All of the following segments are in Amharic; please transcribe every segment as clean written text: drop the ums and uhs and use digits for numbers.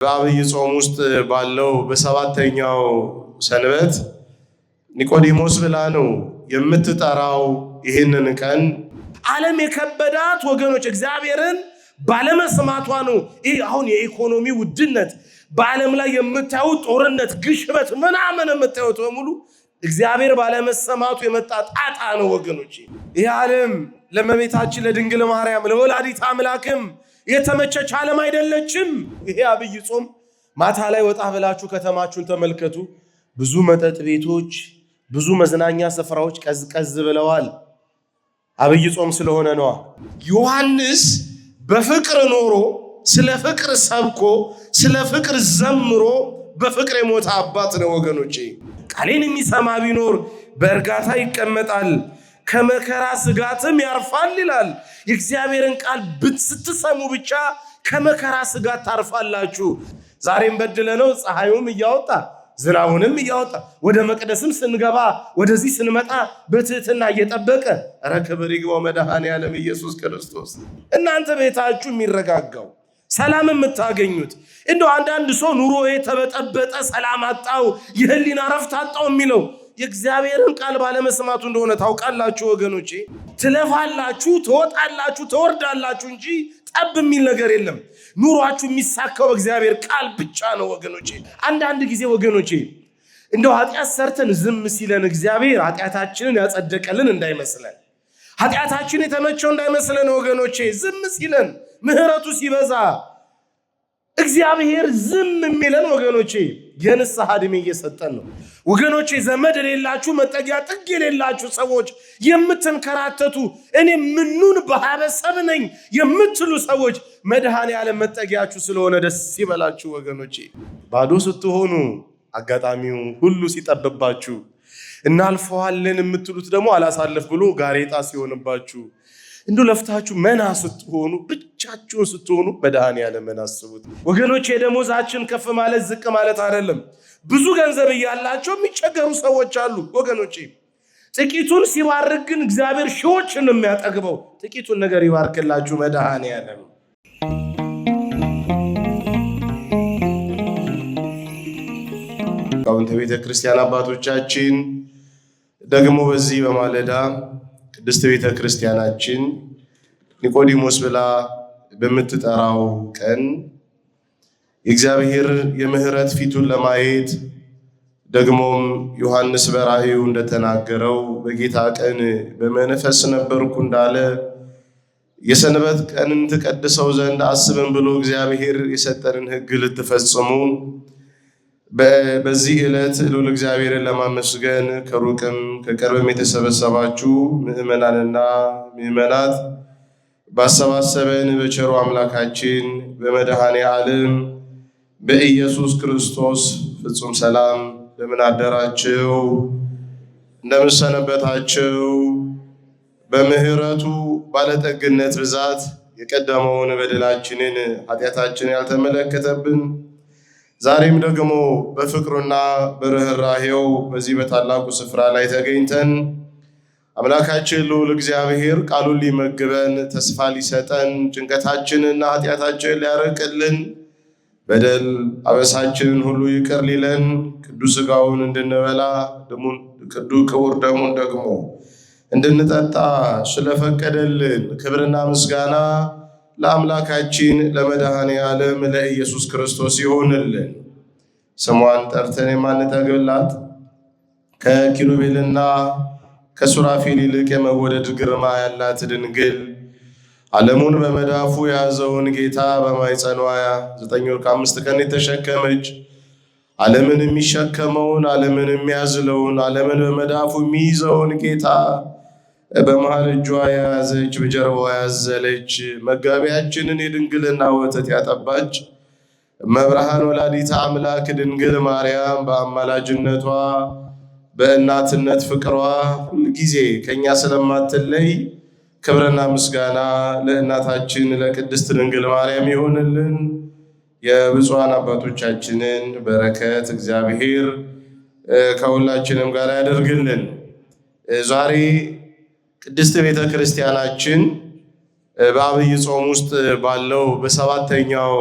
በአብይ ጾም ውስጥ ባለው በሰባተኛው ሰንበት ኒቆዲሞስ ብላ ነው የምትጠራው ይህንን ቀን። ዓለም የከበዳት ወገኖች እግዚአብሔርን ባለመስማቷ ነው። ይህ አሁን የኢኮኖሚ ውድነት፣ በዓለም ላይ የምታዩት ጦርነት፣ ግሽበት ምናምን የምታዩት በሙሉ እግዚአብሔር ባለመሰማቱ የመጣ ጣጣ ነው ወገኖች። ይህ ዓለም ለእመቤታችን ለድንግል ማርያም ለወላዲተ አምላክም የተመቸች ዓለም አይደለችም። ይሄ አብይ ጾም ማታ ላይ ወጣ ብላችሁ ከተማችሁን ተመልከቱ። ብዙ መጠጥ ቤቶች፣ ብዙ መዝናኛ ስፍራዎች ቀዝቀዝ ብለዋል። አብይ ጾም ስለሆነ ነዋ። ዮሐንስ በፍቅር ኖሮ ስለ ፍቅር ሰብኮ ስለ ፍቅር ዘምሮ በፍቅር የሞተ አባት ነው ወገኖቼ። ቃሌን የሚሰማ ቢኖር በእርጋታ ይቀመጣል ከመከራ ስጋትም ያርፋል ይላል። የእግዚአብሔርን ቃል ስትሰሙ ብቻ ከመከራ ስጋት ታርፋላችሁ። ዛሬም በድለነው ፀሐዩም እያወጣ ዝናቡንም እያወጣ ወደ መቅደስም ስንገባ ወደዚህ ስንመጣ በትህትና እየጠበቀ ኧረ ክብር ይግባው መድኃኔዓለም ኢየሱስ ክርስቶስ። እናንተ ቤታችሁ የሚረጋጋው ሰላም የምታገኙት እንደው አንዳንድ ሰው ኑሮ የተበጠበጠ ሰላም አጣው የህሊና ረፍት አጣው የሚለው የእግዚአብሔርን ቃል ባለመስማቱ እንደሆነ ታውቃላችሁ ወገኖቼ። ትለፋላችሁ፣ ትወጣላችሁ፣ ትወርዳላችሁ እንጂ ጠብ የሚል ነገር የለም። ኑሯችሁ የሚሳካው በእግዚአብሔር ቃል ብቻ ነው ወገኖቼ። አንዳንድ ጊዜ ወገኖቼ እንደው ኃጢአት ሰርተን ዝም ሲለን እግዚአብሔር ኃጢአታችንን ያጸደቀልን እንዳይመስለን፣ ኃጢአታችን የተመቸው እንዳይመስለን ወገኖቼ። ዝም ሲለን ምህረቱ ሲበዛ እግዚአብሔር ዝም የሚለን ወገኖቼ የንስሐ ዕድሜ እየሰጠን ነው ወገኖቼ። ዘመድ የሌላችሁ መጠጊያ ጥግ የሌላችሁ ሰዎች የምትንከራተቱ እኔ ምኑን በሐበሰብ ነኝ የምትሉ ሰዎች መድኃኔዓለም መጠጊያችሁ ስለሆነ ደስ ይበላችሁ ወገኖቼ። ባዶ ስትሆኑ አጋጣሚው ሁሉ ሲጠብባችሁ እናልፈዋለን የምትሉት ደግሞ አላሳለፍ ብሎ ጋሬጣ ሲሆንባችሁ እንዱ ለፍታችሁ መና ስትሆኑ ብቻችሁን ስትሆኑ መድኃኔዓለም አስቡት ወገኖቼ። ደሞዛችን ከፍ ማለት ዝቅ ማለት አይደለም። ብዙ ገንዘብ እያላቸው የሚቸገሩ ሰዎች አሉ ወገኖቼ። ጥቂቱን ሲባርክ ግን እግዚአብሔር ሺዎችን ነው የሚያጠግበው። ጥቂቱን ነገር ይባርክላችሁ መድኃኔዓለም። ሊቃውንተ ቤተ ክርስቲያን አባቶቻችን ደግሞ በዚህ በማለዳ ቅድስት ቤተ ክርስቲያናችን ኒቆዲሞስ ብላ በምትጠራው ቀን የእግዚአብሔር የምህረት ፊቱን ለማየት ደግሞም ዮሐንስ በራእዩ እንደተናገረው በጌታ ቀን በመንፈስ ነበርኩ እንዳለ የሰንበት ቀንን ትቀድሰው ዘንድ አስበን ብሎ እግዚአብሔር የሰጠንን ሕግ ልትፈጽሙ በዚህ ዕለት ልዑል እግዚአብሔርን ለማመስገን ከሩቅም ከቅርብም የተሰበሰባችሁ ምዕመናንና ምዕመናት ባሰባሰበን በቸሩ አምላካችን በመድኃኔዓለም በኢየሱስ ክርስቶስ ፍጹም ሰላም እንደምን አደራችሁ? እንደምን ሰነበታችሁ? በምህረቱ ባለጠግነት ብዛት የቀደመውን በደላችንን ኃጢአታችንን ያልተመለከተብን ዛሬም ደግሞ በፍቅሩና በርኅራኄው በዚህ በታላቁ ስፍራ ላይ ተገኝተን አምላካችን ልዑል እግዚአብሔር ቃሉን ሊመግበን ተስፋ ሊሰጠን ጭንቀታችንና ኃጢአታችንን ሊያረቅልን በደል አበሳችንን ሁሉ ይቅር ሊለን ቅዱስ ሥጋውን እንድንበላ ክቡር ደሙን ደግሞ እንድንጠጣ ስለፈቀደልን ክብርና ምስጋና ለአምላካችን ለመድኃኔዓለም ለኢየሱስ ክርስቶስ ይሆንልን። ስሟን ጠርተን የማንጠግብላት ከኪሩቤልና ከሱራፌል ይልቅ የመወደድ ግርማ ያላት ድንግል ዓለሙን በመዳፉ የያዘውን ጌታ በማኅፀኗ 9 ወር ከ5 ቀን የተሸከመች ዓለምን የሚሸከመውን ዓለምን የሚያዝለውን ዓለምን በመዳፉ የሚይዘውን ጌታ በመሃል እጇ የያዘች በጀርባዋ ያዘለች መጋቢያችንን የድንግልና ወተት ያጠባች መብርሃን ወላዲተ አምላክ ድንግል ማርያም በአማላጅነቷ በእናትነት ፍቅሯ ሁልጊዜ ከኛ ስለማትለይ ክብርና ምስጋና ለእናታችን ለቅድስት ድንግል ማርያም ይሆንልን። የብፁዓን አባቶቻችንን በረከት እግዚአብሔር ከሁላችንም ጋር ያደርግልን። ዛሬ ቅድስት ቤተ ክርስቲያናችን በአብይ ጾም ውስጥ ባለው በሰባተኛው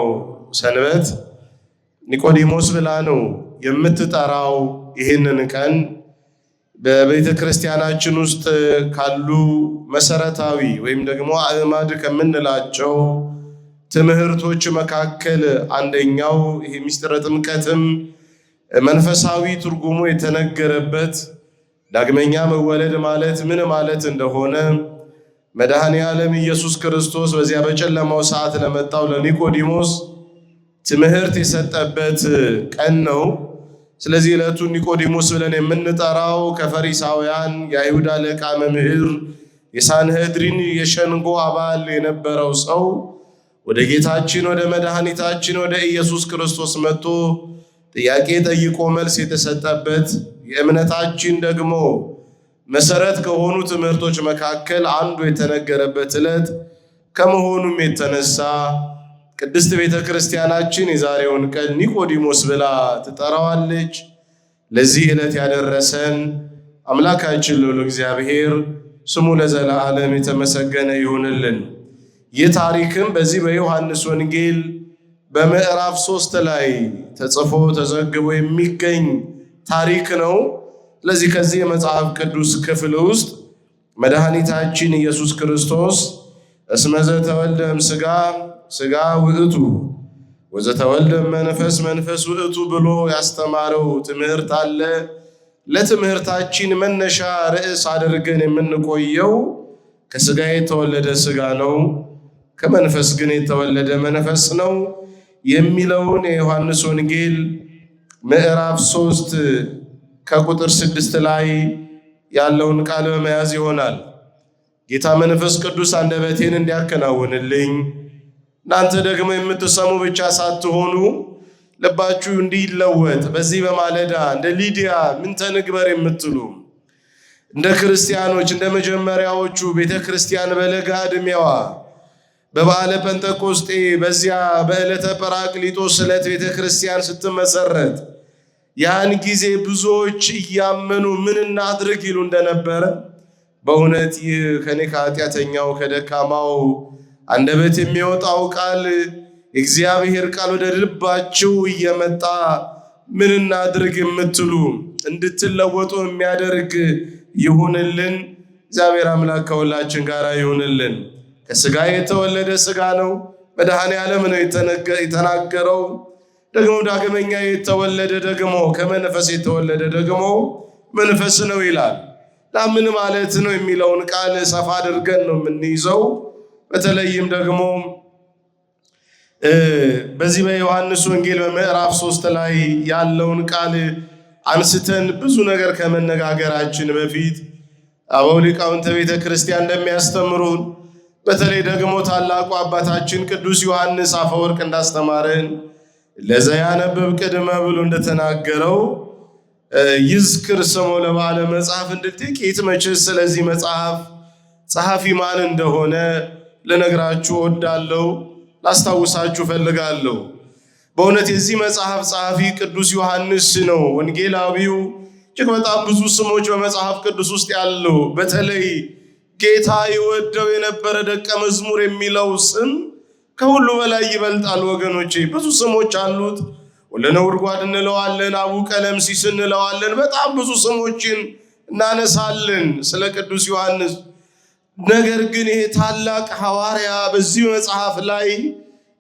ሰንበት ኒቆዲሞስ ብላ ነው የምትጠራው ይህንን ቀን። በቤተ ክርስቲያናችን ውስጥ ካሉ መሰረታዊ ወይም ደግሞ አዕማድ ከምንላቸው ትምህርቶች መካከል አንደኛው ይሄ ምስጢረ ጥምቀትም መንፈሳዊ ትርጉሙ የተነገረበት ዳግመኛ መወለድ ማለት ምን ማለት እንደሆነ መድኃኔ ዓለም ኢየሱስ ክርስቶስ በዚያ በጨለማው ሰዓት ለመጣው ለኒቆዲሞስ ትምህርት የሰጠበት ቀን ነው። ስለዚህ ዕለቱን ኒቆዲሞስ ብለን የምንጠራው ከፈሪሳውያን የአይሁድ አለቃ መምህር የሳንሄድሪን የሸንጎ አባል የነበረው ሰው ወደ ጌታችን ወደ መድኃኒታችን ወደ ኢየሱስ ክርስቶስ መጥቶ ጥያቄ ጠይቆ መልስ የተሰጠበት የእምነታችን ደግሞ መሰረት ከሆኑ ትምህርቶች መካከል አንዱ የተነገረበት ዕለት ከመሆኑም የተነሳ ቅድስት ቤተ ክርስቲያናችን የዛሬውን ቀን ኒቆዲሞስ ብላ ትጠራዋለች። ለዚህ ዕለት ያደረሰን አምላካችን ልዑል እግዚአብሔር ስሙ ለዘላለም የተመሰገነ ይሁንልን። ይህ ታሪክም በዚህ በዮሐንስ ወንጌል በምዕራፍ 3 ላይ ተጽፎ ተዘግቦ የሚገኝ ታሪክ ነው። ስለዚህ ከዚህ የመጽሐፍ ቅዱስ ክፍል ውስጥ መድኃኒታችን ኢየሱስ ክርስቶስ እስመ ዘተወልደ እምሥጋ ሥጋ ውእቱ ወዘተወልደ መንፈስ መንፈስ ውእቱ ብሎ ያስተማረው ትምህርት አለ። ለትምህርታችን መነሻ ርዕስ አድርገን የምንቆየው ከሥጋ የተወለደ ሥጋ ነው፣ ከመንፈስ ግን የተወለደ መንፈስ ነው የሚለውን የዮሐንስ ወንጌል ምዕራፍ 3 ከቁጥር 6 ላይ ያለውን ቃል በመያዝ ይሆናል። ጌታ መንፈስ ቅዱስ አንደበቴን እንዲያከናውንልኝ እናንተ ደግሞ የምትሰሙ ብቻ ሳትሆኑ ልባችሁ እንዲለወጥ በዚህ በማለዳ እንደ ሊዲያ ምን ተንግበር የምትሉ እንደ ክርስቲያኖች እንደ መጀመሪያዎቹ ቤተ ክርስቲያን በለጋ ዕድሜዋ በበዓለ ጴንጠቆስጤ በዚያ በዕለተ ጰራቅሊጦስ ዕለት ቤተ ክርስቲያን ስትመሰረት ያን ጊዜ ብዙዎች እያመኑ ምን እናድርግ ይሉ እንደነበረ በእውነት ይህ ከኔ ከኃጢአተኛው ከደካማው አንደበት የሚወጣው ቃል የእግዚአብሔር ቃል ወደ ልባችሁ እየመጣ ምን እናድርግ የምትሉ እንድትለወጡ የሚያደርግ ይሁንልን። እግዚአብሔር አምላክ ከሁላችን ጋር ይሁንልን። ከሥጋ የተወለደ ሥጋ ነው፣ መድኃኔ ዓለም ነው የተናገረው። ደግሞ ዳግመኛ የተወለደ ደግሞ ከመንፈስ የተወለደ ደግሞ መንፈስ ነው ይላል። ምን ማለት ነው የሚለውን ቃል ሰፋ አድርገን ነው የምንይዘው። በተለይም ደግሞ በዚህ በዮሐንስ ወንጌል በምዕራፍ 3 ላይ ያለውን ቃል አንስተን ብዙ ነገር ከመነጋገራችን በፊት አበው ሊቃውንተ ቤተ ክርስቲያን እንደሚያስተምሩን በተለይ ደግሞ ታላቁ አባታችን ቅዱስ ዮሐንስ አፈወርቅ እንዳስተማረን ለዘያነብብ ቅድመ ብሎ እንደተናገረው ይዝክር ስሞ ለባለ መጽሐፍ እንድትቂት መቼስ ስለዚህ መጽሐፍ ጸሐፊ ማን እንደሆነ ልነግራችሁ ወዳለው ላስታውሳችሁ ፈልጋለሁ። በእውነት የዚህ መጽሐፍ ጸሐፊ ቅዱስ ዮሐንስ ነው። ወንጌላዊው እጅግ በጣም ብዙ ስሞች በመጽሐፍ ቅዱስ ውስጥ ያሉ፣ በተለይ ጌታ ይወደው የነበረ ደቀ መዝሙር የሚለው ስም ከሁሉ በላይ ይበልጣል ወገኖቼ። ብዙ ስሞች አሉት። ወለነጎድጓድ እንለዋለን፣ አቡ ቀለምሲስ እንለዋለን። በጣም ብዙ ስሞችን እናነሳለን ስለ ቅዱስ ዮሐንስ። ነገር ግን ይሄ ታላቅ ሐዋርያ በዚህ መጽሐፍ ላይ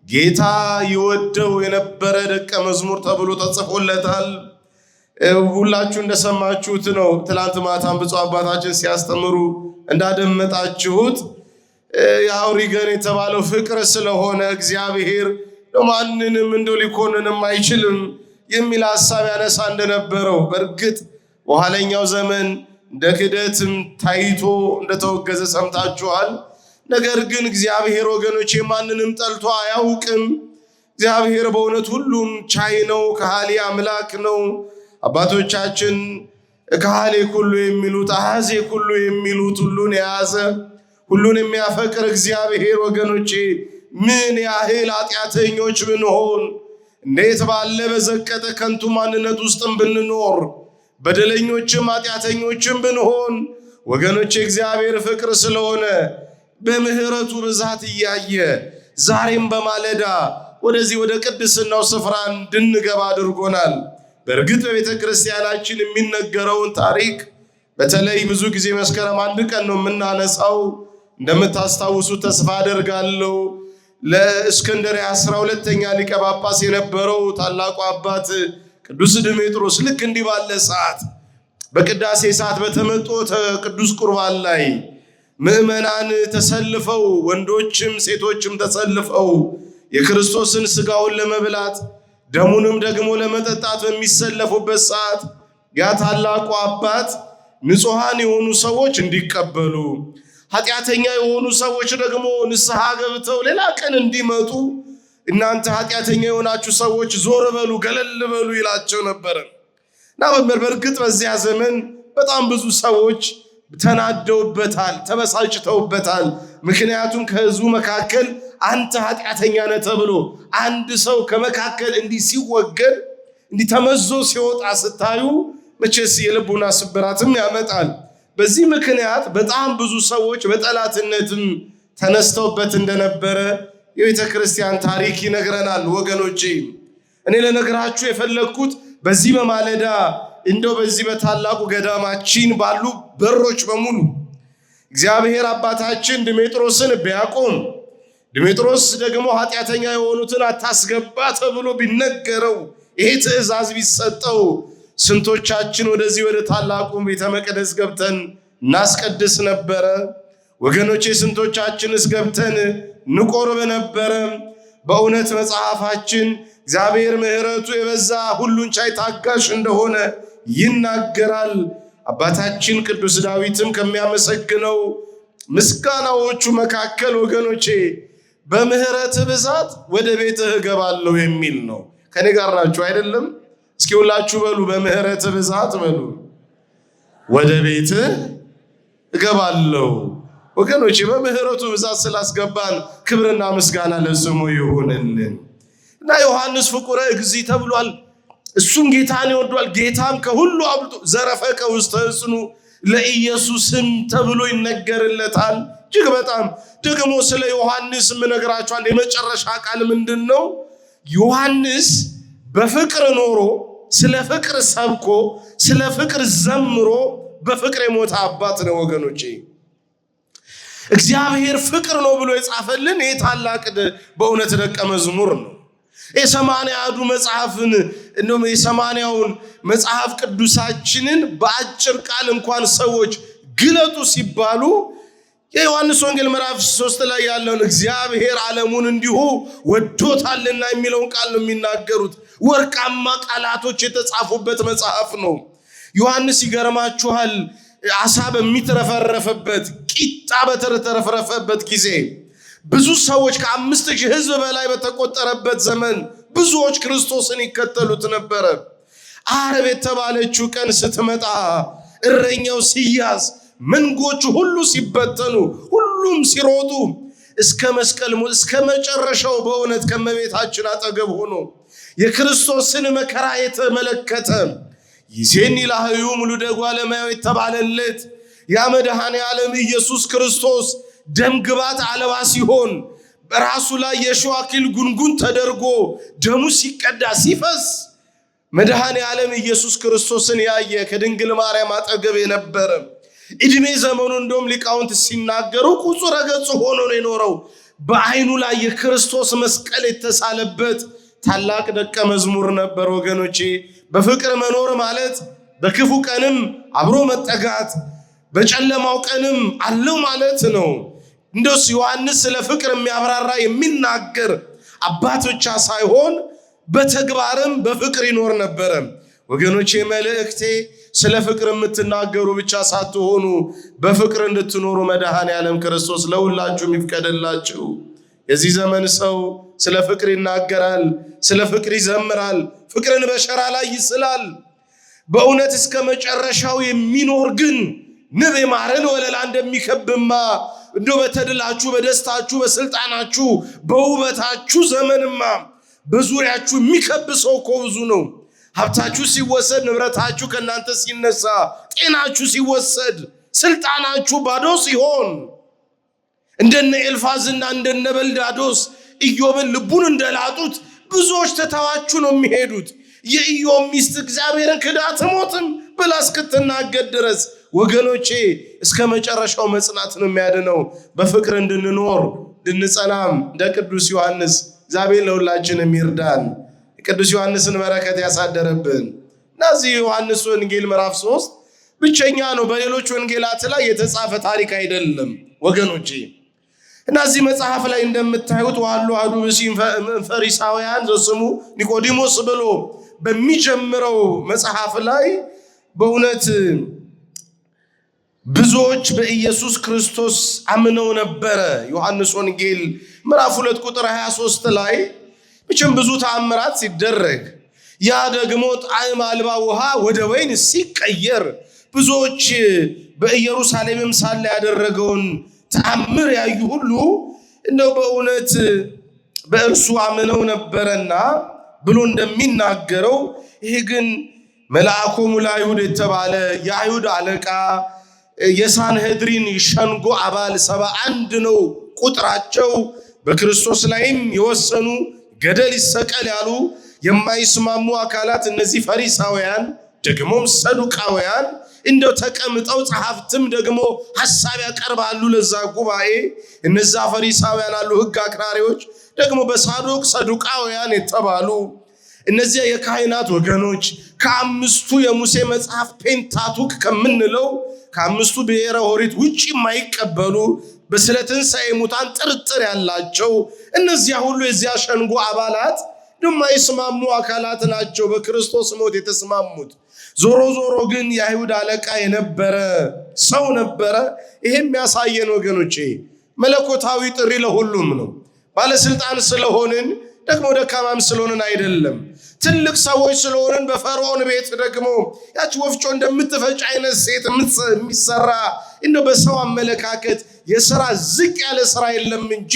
ጌታ ይወደው የነበረ ደቀ መዝሙር ተብሎ ተጽፎለታል። ሁላችሁ እንደሰማችሁት ነው። ትላንት ማታም ብፁዕ አባታችን ሲያስተምሩ እንዳደመጣችሁት የአውሪገን የተባለው ፍቅር ስለሆነ እግዚአብሔር ማንንም እንደው ሊኮንንም አይችልም የሚል ሐሳብ ያነሳ እንደነበረው በእርግጥ በኋለኛው ዘመን እንደ ክደትም ታይቶ እንደተወገዘ ሰምታችኋል። ነገር ግን እግዚአብሔር ወገኖቼ ማንንም ጠልቶ አያውቅም። እግዚአብሔር በእውነት ሁሉን ቻይ ነው፣ ከሃሊ አምላክ ነው። አባቶቻችን ከሃሊ ሁሉ የሚሉት አሐዜ ሁሉ የሚሉት ሁሉን የያዘ ሁሉን የሚያፈቅር እግዚአብሔር ወገኖቼ ምን ያህል ኃጢአተኞች ብንሆን እንዴት ባለ በዘቀጠ ከንቱ ማንነት ውስጥም ብንኖር በደለኞችም ኃጢአተኞችም ብንሆን ወገኖቼ እግዚአብሔር ፍቅር ስለሆነ በምህረቱ ብዛት እያየ ዛሬም በማለዳ ወደዚህ ወደ ቅድስናው ስፍራ እንድንገባ አድርጎናል። በእርግጥ በቤተ ክርስቲያናችን የሚነገረውን ታሪክ በተለይ ብዙ ጊዜ መስከረም 1 ቀን ነው የምናነሳው። እንደምታስታውሱ ተስፋ አደርጋለሁ። ለእስክንድርያ 12ኛ ሊቀ ጳጳስ የነበረው ታላቁ አባት ቅዱስ ድሜጥሮስ ልክ እንዲህ ባለ ሰዓት በቅዳሴ ሰዓት በተመጦተ ቅዱስ ቁርባን ላይ ምእመናን ተሰልፈው ወንዶችም ሴቶችም ተሰልፈው የክርስቶስን ሥጋውን ለመብላት ደሙንም ደግሞ ለመጠጣት በሚሰለፉበት ሰዓት ያ ታላቁ አባት ንጹሃን የሆኑ ሰዎች እንዲቀበሉ ኃጢአተኛ የሆኑ ሰዎች ደግሞ ንስሐ ገብተው ሌላ ቀን እንዲመጡ እናንተ ኃጢአተኛ የሆናችሁ ሰዎች ዞር በሉ ገለል በሉ ይላቸው ነበር። እና በእርግጥ በዚያ ዘመን በጣም ብዙ ሰዎች ተናደውበታል፣ ተበሳጭተውበታል። ምክንያቱም ከሕዝቡ መካከል አንተ ኃጢአተኛ ነህ ተብሎ አንድ ሰው ከመካከል እንዲህ ሲወገድ እንዲህ ተመዞ ሲወጣ ስታዩ መቼስ የልቡና ስብራትም ያመጣል። በዚህ ምክንያት በጣም ብዙ ሰዎች በጠላትነትም ተነስተውበት እንደነበረ የቤተ ክርስቲያን ታሪክ ይነግረናል። ወገኖቼ እኔ ለነገራችሁ የፈለግኩት በዚህ በማለዳ እንደው በዚህ በታላቁ ገዳማችን ባሉ በሮች በሙሉ እግዚአብሔር አባታችን ድሜጥሮስን ቢያቆም ድሜጥሮስ ደግሞ ኃጢአተኛ የሆኑትን አታስገባ ተብሎ ቢነገረው ይሄ ትእዛዝ ቢሰጠው ስንቶቻችን ወደዚህ ወደ ታላቁ ቤተ መቅደስ ገብተን እናስቀድስ ነበረ? ወገኖቼ ስንቶቻችንስ ገብተን ንቆርብ ነበረ? በእውነት መጽሐፋችን እግዚአብሔር ምሕረቱ የበዛ ሁሉን ቻይ ታጋሽ እንደሆነ ይናገራል። አባታችን ቅዱስ ዳዊትም ከሚያመሰግነው ምስጋናዎቹ መካከል ወገኖቼ በምህረት ብዛት ወደ ቤትህ እገባለሁ የሚል ነው። ከኔ ጋር ናችሁ አይደለም? እስኪ ሁላችሁ በሉ በምህረት ብዛት በሉ ወደ ቤትህ እገባለሁ። ወገኖቼ በምህረቱ ብዛት ስላስገባን ክብርና ምስጋና ለስሙ ይሁንልን። እና ዮሐንስ ፍቁረ እግዚእ ተብሏል። እሱም ጌታን ይወዷል። ጌታም ከሁሉ አብልጦ ዘረፈቀ ውስተ ሕፅኑ ለኢየሱስም ተብሎ ይነገርለታል። እጅግ በጣም ደግሞ ስለ ዮሐንስ የምነግራችሁ አንድ የመጨረሻ ቃል ምንድን ነው? ዮሐንስ በፍቅር ኖሮ ስለ ፍቅር ሰብኮ ስለ ፍቅር ዘምሮ በፍቅር የሞተ አባት ነው። ወገኖቼ እግዚአብሔር ፍቅር ነው ብሎ የጻፈልን ይህ ታላቅ በእውነት ደቀ መዝሙር ነው። የ80ዱ መጽሐፍን እንደውም የ80ውን መጽሐፍ ቅዱሳችንን በአጭር ቃል እንኳን ሰዎች ግለጡ ሲባሉ የዮሐንስ ወንጌል ምዕራፍ 3 ላይ ያለውን እግዚአብሔር ዓለሙን እንዲሁ ወዶታልና የሚለውን ቃል ነው የሚናገሩት። ወርቃማ ቃላቶች የተጻፉበት መጽሐፍ ነው። ዮሐንስ ይገርማችኋል፣ አሳ በሚትረፈረፈበት ቂጣ በተረፈረፈበት ጊዜ ብዙ ሰዎች ከ5000 ሕዝብ በላይ በተቆጠረበት ዘመን ብዙዎች ክርስቶስን ይከተሉት ነበረ። ዓርብ የተባለችው ቀን ስትመጣ እረኛው ሲያዝ መንጎቹ ሁሉ ሲበተኑ ሁሉም ሲሮጡ እስከ መስቀል ሞት እስከ መጨረሻው በእውነት ከመቤታችን አጠገብ ሆኖ የክርስቶስን መከራ የተመለከተ ይዜኒ ላህዩ ሙሉ ደጓ ለማየው የተባለለት ያ መድኃኔ ዓለም ኢየሱስ ክርስቶስ ደም ግባት አልባ ሲሆን በራሱ ላይ የሾህ አክሊል ጉንጉን ተደርጎ ደሙ ሲቀዳ ሲፈስ መድኃኔ ዓለም ኢየሱስ ክርስቶስን ያየ ከድንግል ማርያም አጠገብ የነበረ እድሜ ዘመኑ እንደውም ሊቃውንት ሲናገሩ ቁጹረ ገጽ ሆኖ ነው የኖረው። በአይኑ ላይ የክርስቶስ መስቀል የተሳለበት ታላቅ ደቀ መዝሙር ነበር። ወገኖቼ በፍቅር መኖር ማለት በክፉ ቀንም አብሮ መጠጋት በጨለማው ቀንም አለው ማለት ነው። እንደስ ዮሐንስ ስለ ፍቅር የሚያብራራ የሚናገር አባት ብቻ ሳይሆን በተግባርም በፍቅር ይኖር ነበረ። ወገኖቼ መልእክቴ ስለ ፍቅር የምትናገሩ ብቻ ሳትሆኑ በፍቅር እንድትኖሩ መድኃኔ ዓለም ክርስቶስ ለሁላችሁም ይፍቀድላችሁ። የዚህ ዘመን ሰው ስለ ፍቅር ይናገራል፣ ስለ ፍቅር ይዘምራል፣ ፍቅርን በሸራ ላይ ይስላል። በእውነት እስከ መጨረሻው የሚኖር ግን ንብ የማርን ወለላ እንደሚከብማ እንዶ በተድላችሁ በደስታችሁ በስልጣናችሁ በውበታችሁ ዘመንማ በዙሪያችሁ የሚከብ ሰው እኮ ብዙ ነው። ሀብታችሁ ሲወሰድ ንብረታችሁ ከእናንተ ሲነሳ ጤናችሁ ሲወሰድ ስልጣናችሁ ባዶ ሲሆን እንደነ ኤልፋዝና እንደነ በልዳዶስ ኢዮብን ልቡን እንደላጡት ብዙዎች ተታዋቹ ነው የሚሄዱት። የኢዮብ ሚስት እግዚአብሔርን ክዳ ትሞትም ብላ እስክትናገር ድረስ ወገኖቼ እስከ መጨረሻው መጽናት ነው የሚያድነው። በፍቅር እንድንኖር እንድንጸናም እንደ ቅዱስ ዮሐንስ እግዚአብሔር ለሁላችንም ይርዳን። ቅዱስ ዮሐንስን በረከት ያሳደረብን። እነዚህ ዮሐንስ ወንጌል ምዕራፍ 3 ብቸኛ ነው፣ በሌሎች ወንጌላት ላይ የተጻፈ ታሪክ አይደለም ወገኖቼ። እነዚህ መጽሐፍ ላይ እንደምታዩት ዋሉ አዱ ፈሪሳውያን ዘስሙ ኒቆዲሞስ ብሎ በሚጀምረው መጽሐፍ ላይ በእውነት ብዙዎች በኢየሱስ ክርስቶስ አምነው ነበረ። ዮሐንስ ወንጌል ምዕራፍ 2 ቁጥር 23 ላይ ብቻም ብዙ ተአምራት ሲደረግ ያ ደግሞ ጣዕም አልባ ውሃ ወደ ወይን ሲቀየር ብዙዎች በኢየሩሳሌምም ሳለ ያደረገውን ተአምር ያዩ ሁሉ እንደው በእውነት በእርሱ አምነው ነበረና ብሎ እንደሚናገረው ይሄ ግን መልአኮሙ ለአይሁድ የተባለ የአይሁድ አለቃ የሳንሄድሪን ሸንጎ አባል 71 ነው ቁጥራቸው። በክርስቶስ ላይም የወሰኑ ገደል ይሰቀል ያሉ የማይስማሙ አካላት እነዚህ ፈሪሳውያን ደግሞም ሰዱቃውያን እንደው ተቀምጠው ጸሐፍትም ደግሞ ሐሳብ ያቀርባሉ ለዛ ጉባኤ። እነዛ ፈሪሳውያን አሉ ሕግ አክራሪዎች፣ ደግሞ በሳዶቅ ሰዱቃውያን የተባሉ እነዚህ የካህናት ወገኖች ከአምስቱ የሙሴ መጽሐፍ ፔንታቱክ ከምንለው ከአምስቱ ብሔረ ኦሪት ውጪ የማይቀበሉ በስለ ትንሣኤ ሙታን ጥርጥር ያላቸው እነዚያ ሁሉ የዚያ ሸንጎ አባላት የማይስማሙ አካላት ናቸው በክርስቶስ ሞት የተስማሙት። ዞሮ ዞሮ ግን የአይሁድ አለቃ የነበረ ሰው ነበረ። ይሄም ያሳየን ወገኖቼ መለኮታዊ ጥሪ ለሁሉም ነው። ባለስልጣን ስለሆንን ደግሞ ደካማም ስለሆንን አይደለም። ትልቅ ሰዎች ስለሆንን በፈርዖን ቤት ደግሞ ያች ወፍጮ እንደምትፈጭ አይነት ሴት የሚሰራ እንደው በሰው አመለካከት የሥራ ዝቅ ያለ ሥራ የለም እንጂ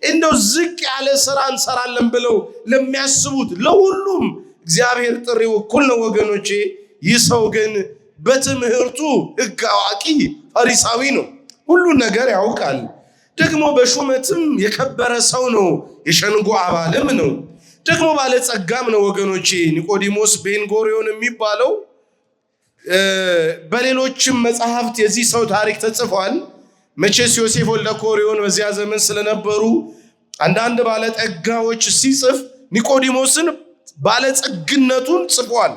እንደው ዝቅ ያለ ሥራ እንሰራለን ብለው ለሚያስቡት ለሁሉም እግዚአብሔር ጥሪው እኩል ነው ወገኖቼ። ይህ ሰው ግን በትምህርቱ ሕግ አዋቂ ፈሪሳዊ ነው። ሁሉን ነገር ያውቃል። ደግሞ በሹመትም የከበረ ሰው ነው። የሸንጎ አባልም ነው። ደግሞ ባለጸጋም ነው ወገኖቼ። ኒቆዲሞስ ቤንጎሪዮን የሚባለው በሌሎችም መጽሐፍት የዚህ ሰው ታሪክ ተጽፏል። መቼስ ዮሴፍ ወልደ ኮሪዮን በዚያ ዘመን ስለነበሩ አንዳንድ ባለጠጋዎች ሲጽፍ ኒቆዲሞስን ባለጸግነቱን ጽፏል።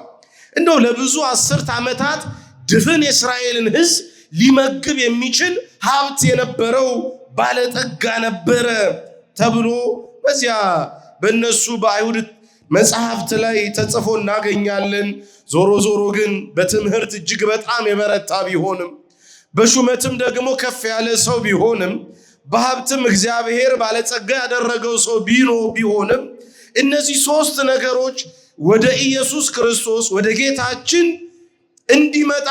እንደው ለብዙ 10 ዓመታት ድፍን የእስራኤልን ሕዝብ ሊመግብ የሚችል ሀብት የነበረው ባለጠጋ ነበረ ተብሎ በዚያ በእነሱ በአይሁድ መጽሐፍት ላይ ተጽፎ እናገኛለን። ዞሮ ዞሮ ግን በትምህርት እጅግ በጣም የበረታ ቢሆንም በሹመትም ደግሞ ከፍ ያለ ሰው ቢሆንም በሀብትም እግዚአብሔር ባለጸጋ ያደረገው ሰው ቢሆንም እነዚህ 3 ነገሮች ወደ ኢየሱስ ክርስቶስ ወደ ጌታችን እንዳይመጣ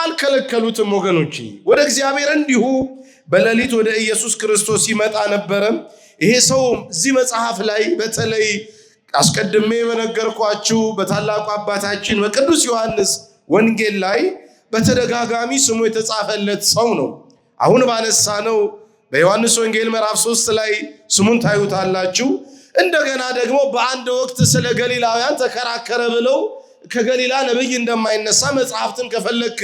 አልከለከሉትም ወገኖች። ወደ እግዚአብሔር እንዲሁ በሌሊት ወደ ኢየሱስ ክርስቶስ ይመጣ ነበረ። ይሄ ሰው እዚህ መጽሐፍ ላይ በተለይ አስቀድሜ በነገርኳችሁ በታላቁ አባታችን በቅዱስ ዮሐንስ ወንጌል ላይ በተደጋጋሚ ስሙ የተጻፈለት ሰው ነው። አሁን ባነሳነው በዮሐንስ ወንጌል ምዕራፍ 3 ላይ ስሙን ታዩታላችሁ። እንደገና ደግሞ በአንድ ወቅት ስለ ገሊላውያን ተከራከረ ብለው ከገሊላ ነብይ እንደማይነሳ መጽሐፍትን ከፈለክ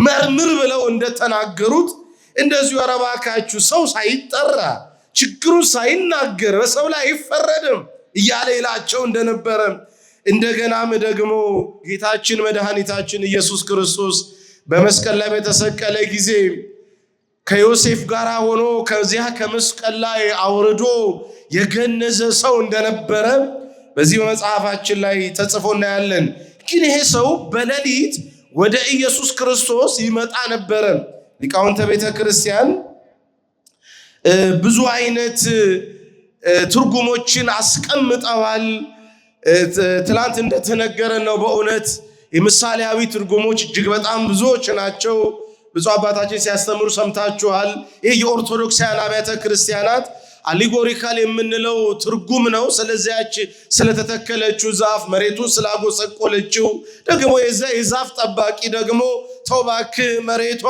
መርምር ብለው እንደተናገሩት እንደዚሁ አረባካችሁ ሰው ሳይጠራ ችግሩ ሳይናገር በሰው ላይ አይፈረድም እያለ ይላቸው እንደነበረ እንደገናም ደግሞ ጌታችን መድኃኒታችን ኢየሱስ ክርስቶስ በመስቀል ላይ በተሰቀለ ጊዜ ከዮሴፍ ጋር ሆኖ ከዚያ ከመስቀል ላይ አውርዶ የገነዘ ሰው እንደነበረ በዚህ በመጽሐፋችን ላይ ተጽፎ እናያለን። ግን ይሄ ሰው በሌሊት ወደ ኢየሱስ ክርስቶስ ይመጣ ነበረ። ሊቃውንተ ቤተ ክርስቲያን ብዙ አይነት ትርጉሞችን አስቀምጠዋል። ትላንት እንደተነገረ ነው። በእውነት የምሳሌያዊ ትርጉሞች እጅግ በጣም ብዙዎች ናቸው። ብዙ አባታችን ሲያስተምሩ ሰምታችኋል። ይህ የኦርቶዶክሳውያን አብያተ ክርስቲያናት አሊጎሪካል የምንለው ትርጉም ነው። ስለዚያች ስለተተከለችው ዛፍ መሬቱን ስላጎሰቆለችው ደግሞ የዛፍ ጠባቂ ደግሞ ተውባክ መሬቷ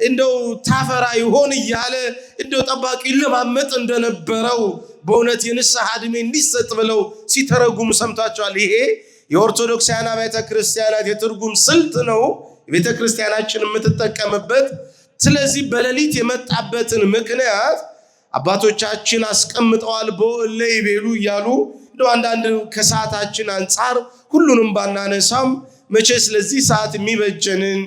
እንደው ታፈራ ይሆን እያለ እንደው ጠባቂ ለማመጥ እንደነበረው በእውነት የንስሐ ዕድሜ እንዲሰጥ ብለው ሲተረጉሙ ሰምታችኋል። ይሄ የኦርቶዶክሳውያን ቤተ ክርስቲያናት የትርጉም ስልት ነው ቤተ ክርስቲያናችን የምትጠቀምበት። ስለዚህ በሌሊት የመጣበትን ምክንያት አባቶቻችን አስቀምጠዋል። በእለ ይቤሉ እያሉ አንዳንድ ከሰዓታችን አንጻር ሁሉንም ባናነሳም መቼ ስለዚህ ሰዓት የሚበጀንን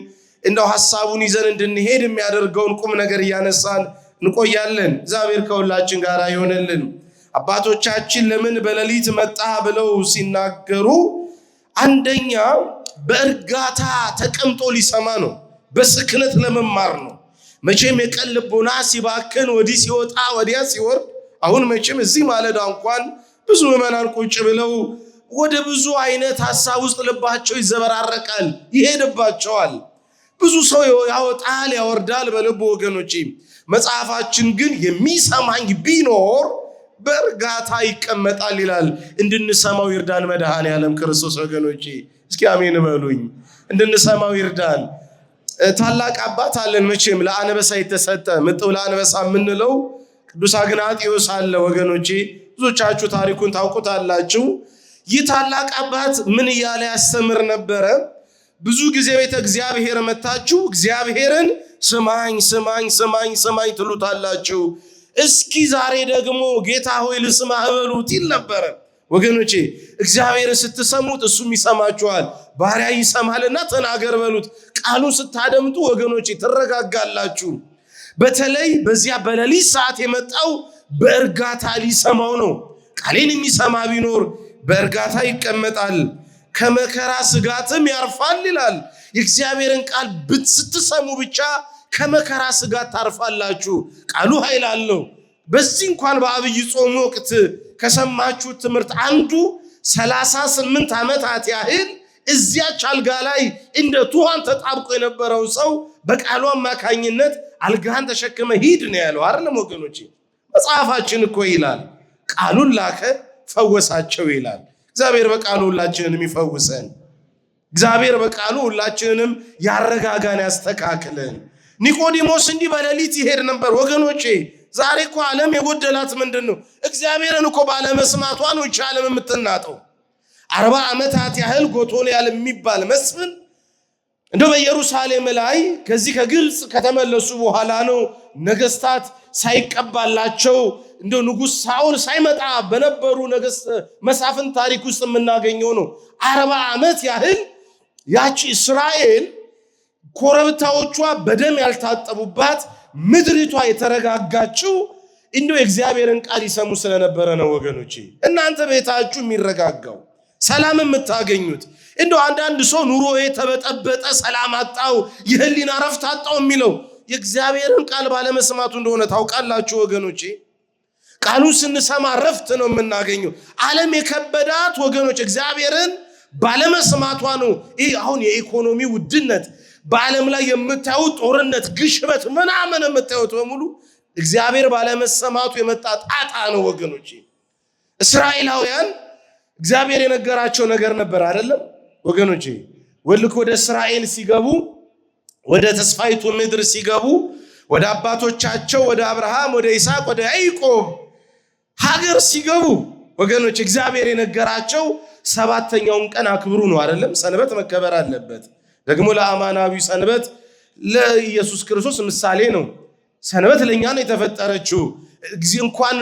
እንደው ሐሳቡን ይዘን እንድንሄድ የሚያደርገውን ቁም ነገር እያነሳን እንቆያለን። እግዚአብሔር ከሁላችን ጋር ይሆንልን። አባቶቻችን ለምን በሌሊት መጣ ብለው ሲናገሩ አንደኛ በእርጋታ ተቀምጦ ሊሰማ ነው፣ በስክነት ለመማር ነው። መቼም የቀን ልቦና ሲባክን ወዲህ ሲወጣ ወዲያ ሲወርድ፣ አሁን መቼም እዚህ ማለዳ እንኳን ብዙ ምዕመናን ቁጭ ብለው ወደ ብዙ አይነት ሐሳብ ውስጥ ልባቸው ይዘበራረቃል፣ ይሄድባቸዋል። ብዙ ሰው ያወጣል ያወርዳል በልቡ ወገኖቼ። መጽሐፋችን ግን የሚሰማኝ ቢኖር በእርጋታ ይቀመጣል ይላል። እንድንሰማው ይርዳን መድኃኔዓለም ክርስቶስ ወገኖቼ። እስኪ አሜን በሉኝ። እንድንሰማው ይርዳን። ታላቅ አባት አለን መቼም ለአንበሳ የተሰጠ ምጥው ለአንበሳ የምንለው ቅዱስ አግናጥዮስ አለ ወገኖቼ። ብዙዎቻችሁ ታሪኩን ታውቁታላችሁ። ይህ ታላቅ አባት ምን እያለ ያስተምር ነበረ? ብዙ ጊዜ ቤተ እግዚአብሔር መታችሁ እግዚአብሔርን ስማኝ ስማኝ ስማኝ ስማኝ ትሉታላችሁ። እስኪ ዛሬ ደግሞ ጌታ ሆይ ልስማህ በሉት ይል ነበረ ወገኖቼ። እግዚአብሔርን ስትሰሙት እሱም ይሰማችኋል። ባሪያ ይሰማልና ተናገር በሉት። ቃሉን ስታደምጡ ወገኖቼ ትረጋጋላችሁ። በተለይ በዚያ በሌሊት ሰዓት የመጣው በእርጋታ ሊሰማው ነው። ቃሌን የሚሰማ ቢኖር በእርጋታ ይቀመጣል፣ ከመከራ ስጋትም ያርፋል ይላል። የእግዚአብሔርን ቃል ስትሰሙ ብቻ ከመከራ ስጋት ታርፋላችሁ። ቃሉ ኃይል አለው። በዚህ እንኳን በአብይ ጾም ወቅት ከሰማችሁት ትምህርት አንዱ 38 ዓመታት ያህል እዚያች አልጋ ላይ እንደ ቱሃን ተጣብቆ የነበረው ሰው በቃሉ አማካኝነት አልጋን ተሸክመ ሂድ ነው ያለው አይደለም ወገኖቼ? መጽሐፋችን እኮ ይላል ቃሉን ላከ ፈወሳቸው ይላል። እግዚአብሔር በቃሉ ሁላችንንም ይፈውሰን። እግዚአብሔር በቃሉ ሁላችንንም ያረጋጋን ያስተካክለን። ኒቆዲሞስ እንዲህ በሌሊት ይሄድ ነበር ወገኖቼ። ዛሬ እኮ ዓለም የጎደላት ምንድን ነው? እግዚአብሔርን እኮ ባለመስማቷ ነው ይህች ዓለም የምትናጠው። 40 ዓመታት ያህል ጎቶልያል የሚባል መስፍን እንደው በኢየሩሳሌም ላይ ከዚህ ከግብፅ ከተመለሱ በኋላ ነው ነገስታት ሳይቀባላቸው እንደው ንጉሥ ሳኦል ሳይመጣ በነበሩ ነገስት መሳፍን ታሪክ ውስጥ የምናገኘው ነው። 40 ዓመት ያህል ያቺ እስራኤል ኮረብታዎቿ በደም ያልታጠቡባት ምድሪቷ የተረጋጋችው እንደው የእግዚአብሔርን ቃል ይሰሙ ስለነበረ ነው ወገኖቼ። እናንተ ቤታችሁ የሚረጋጋው ሰላም የምታገኙት እንደው አንዳንድ ሰው ኑሮዬ ተበጠበጠ ሰላም አጣው የህሊና ረፍት አጣው የሚለው የእግዚአብሔርን ቃል ባለመስማቱ እንደሆነ ታውቃላችሁ ወገኖቼ። ቃሉን ስንሰማ ረፍት ነው የምናገኘው። ዓለም የከበዳት ወገኖች እግዚአብሔርን ባለመስማቷ ነው። ይህ አሁን የኢኮኖሚ ውድነት በዓለም ላይ የምታዩት ጦርነት፣ ግሽበት ምናምን የምታዩት በሙሉ እግዚአብሔር ባለመሰማቱ የመጣ ጣጣ ነው ወገኖቼ። እስራኤላውያን እግዚአብሔር የነገራቸው ነገር ነበር አይደለም ወገኖቼ? ወደ እስራኤል ሲገቡ ወደ ተስፋይቱ ምድር ሲገቡ ወደ አባቶቻቸው ወደ አብርሃም ወደ ይስሐቅ ወደ ያዕቆብ ሀገር ሲገቡ ወገኖች እግዚአብሔር የነገራቸው 7ኛውን ቀን አክብሩ ነው አይደለም? ሰንበት መከበር አለበት። ደግሞ ለአማናዊ ሰንበት ለኢየሱስ ክርስቶስ ምሳሌ ነው። ሰንበት ለኛ ነው የተፈጠረችው። እንኳን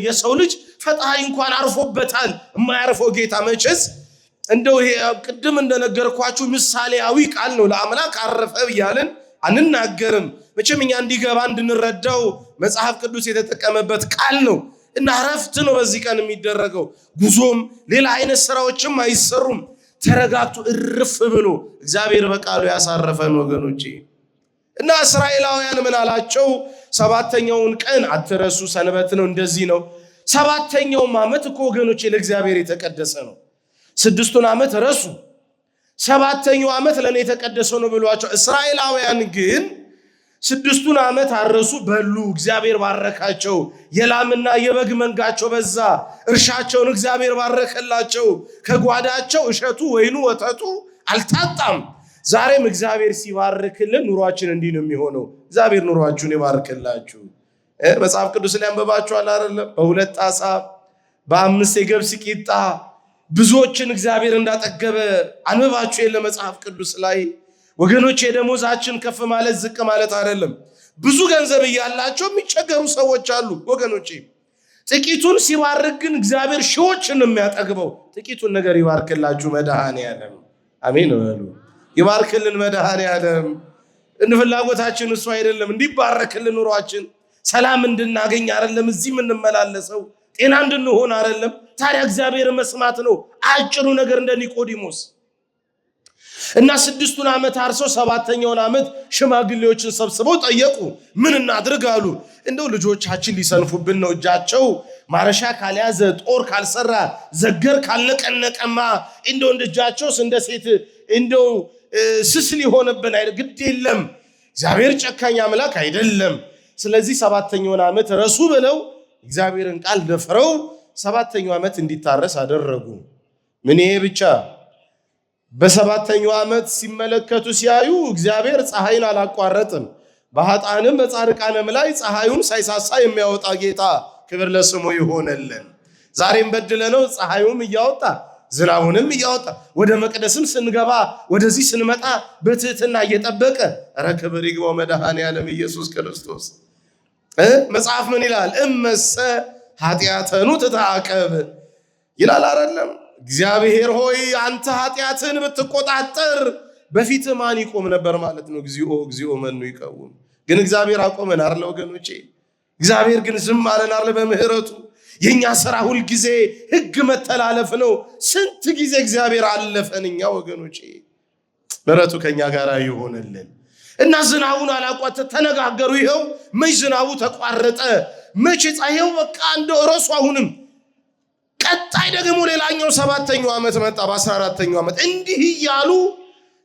የሰው ልጅ ፈጣሪ እንኳን አርፎበታል። የማያርፈው ጌታ መቼስ እንደው ይሄ ቅድም እንደነገርኳችሁ ምሳሌያዊ ቃል ነው። ለአምላክ አረፈ ብያለን አንናገርም። መቼም እኛ እንዲገባ እንድንረዳው መጽሐፍ ቅዱስ የተጠቀመበት ቃል ነው እና ረፍት ነው በዚህ ቀን የሚደረገው። ጉዞም ሌላ አይነት ስራዎችም አይሰሩም። ተረጋግቶ እርፍ ብሎ እግዚአብሔር በቃሉ ያሳረፈን ወገኖቼ። እና እስራኤላውያን ምን አላቸው? 7ኛውን ቀን አትረሱ፣ ሰንበት ነው፣ እንደዚህ ነው። 7ኛው ዓመት እኮ ወገኖቼ ለእግዚአብሔር የተቀደሰ ነው። 6ቱን ዓመት ረሱ፣ 7ኛው ዓመት ለኔ የተቀደሰ ነው ብሏቸው። እስራኤላውያን ግን 6ቱን ዓመት አረሱ፣ በሉ፣ እግዚአብሔር ባረካቸው። የላምና የበግ መንጋቸው በዛ፣ እርሻቸውን እግዚአብሔር ባረከላቸው። ከጓዳቸው እሸቱ፣ ወይኑ፣ ወተቱ አልታጣም። ዛሬም እግዚአብሔር ሲባርክልን ኑሯችን እንዲህ ነው የሚሆነው። እግዚአብሔር ኑሯችሁን ይባርክላችሁ። መጽሐፍ ቅዱስ ላይ አንበባችኋል አይደለም? በሁለት ዓሣ በአምስት የገብስ ቂጣ ብዙዎችን እግዚአብሔር እንዳጠገበ አንበባችሁ የለ መጽሐፍ ቅዱስ ላይ። ወገኖቼ ደሞዛችን ከፍ ማለት ዝቅ ማለት አይደለም። ብዙ ገንዘብ እያላቸው የሚቸገሩ ሰዎች አሉ ወገኖቼ። ጥቂቱን ሲባርክ ግን እግዚአብሔር ሺዎችን ነው የሚያጠግበው። ጥቂቱን ነገር ይባርክላችሁ መድኃኔዓለም። አሜን በሉ። ይባርክልን መድኃኔዓለም። ፍላጎታችን እሱ አይደለም እንዲባረክልን ኑሯችን፣ ሰላም እንድናገኝ አይደለም እዚህ የምንመላለሰው፣ ጤና እንድንሆን አይደለም። ታዲያ እግዚአብሔር መስማት ነው አጭሩ ነገር እንደ ኒቆዲሞስ። እና 6ቱን ዓመት አርሰው 7ኛውን ዓመት ሽማግሌዎችን ሰብስበው ጠየቁ። ምን እናድርግ አሉ። እንደው ልጆቻችን ሊሰንፉብን ነው፣ እጃቸው ማረሻ ካልያዘ ጦር ካልሰራ ዘገር ካልነቀነቀማ እንደው እጃቸውስ እንደ ሴት እንደው ስስ ሊሆንብን አይደል? ግድ የለም እግዚአብሔር ጨካኝ አምላክ አይደለም። ስለዚህ 7ኛውን ዓመት ረሱ ብለው እግዚአብሔርን ቃል ደፍረው 7ኛው ዓመት እንዲታረስ አደረጉ። ምን ይሄ ብቻ? በ7ኛው ዓመት ሲመለከቱ ሲያዩ እግዚአብሔር ፀሐይን አላቋረጥም። በኃጥአንም በጻድቃንም ላይ ፀሐዩን ሳይሳሳ የሚያወጣ ጌታ ክብር ለስሙ ይሆነልን። ዛሬም በድለነው ፀሐዩም እያወጣ ዝናቡንም እያወጣ ወደ መቅደስም ስንገባ ወደዚህ ስንመጣ በትህትና እየጠበቀ ኧረ ክብር ይግባው መድኃኔዓለም ኢየሱስ ክርስቶስ። መጽሐፍ ምን ይላል? እመሰ ኃጢአተኑ ትታቀብ ይላል አይደለም? እግዚአብሔር ሆይ አንተ ኃጢአትን ብትቆጣጠር በፊት ማን ይቆም ነበር ማለት ነው። እግዚኦ እግዚኦ መኑ ይቀውም። ግን እግዚአብሔር አቆመን አይደል ወገኖቼ? እግዚአብሔር ግን ዝም አለን አይደል? በምህረቱ የኛ ሥራ ሁል ጊዜ ሕግ መተላለፍ ነው። ስንት ጊዜ እግዚአብሔር አለፈን እኛ ወገኖቼ። ምህረቱ ከኛ ጋር ይሆነልን እና ዝናቡን አላቋተ ተነጋገሩ። ይኸው መች ዝናቡ ተቋረጠ፣ መች ፀሐዩ በቃ እንደ ረሱ። አሁንም ቀጣይ ደግሞ ሌላኛው 7ኛው ዓመት መጣ። በ14ኛው ዓመት እንዲህ እያሉ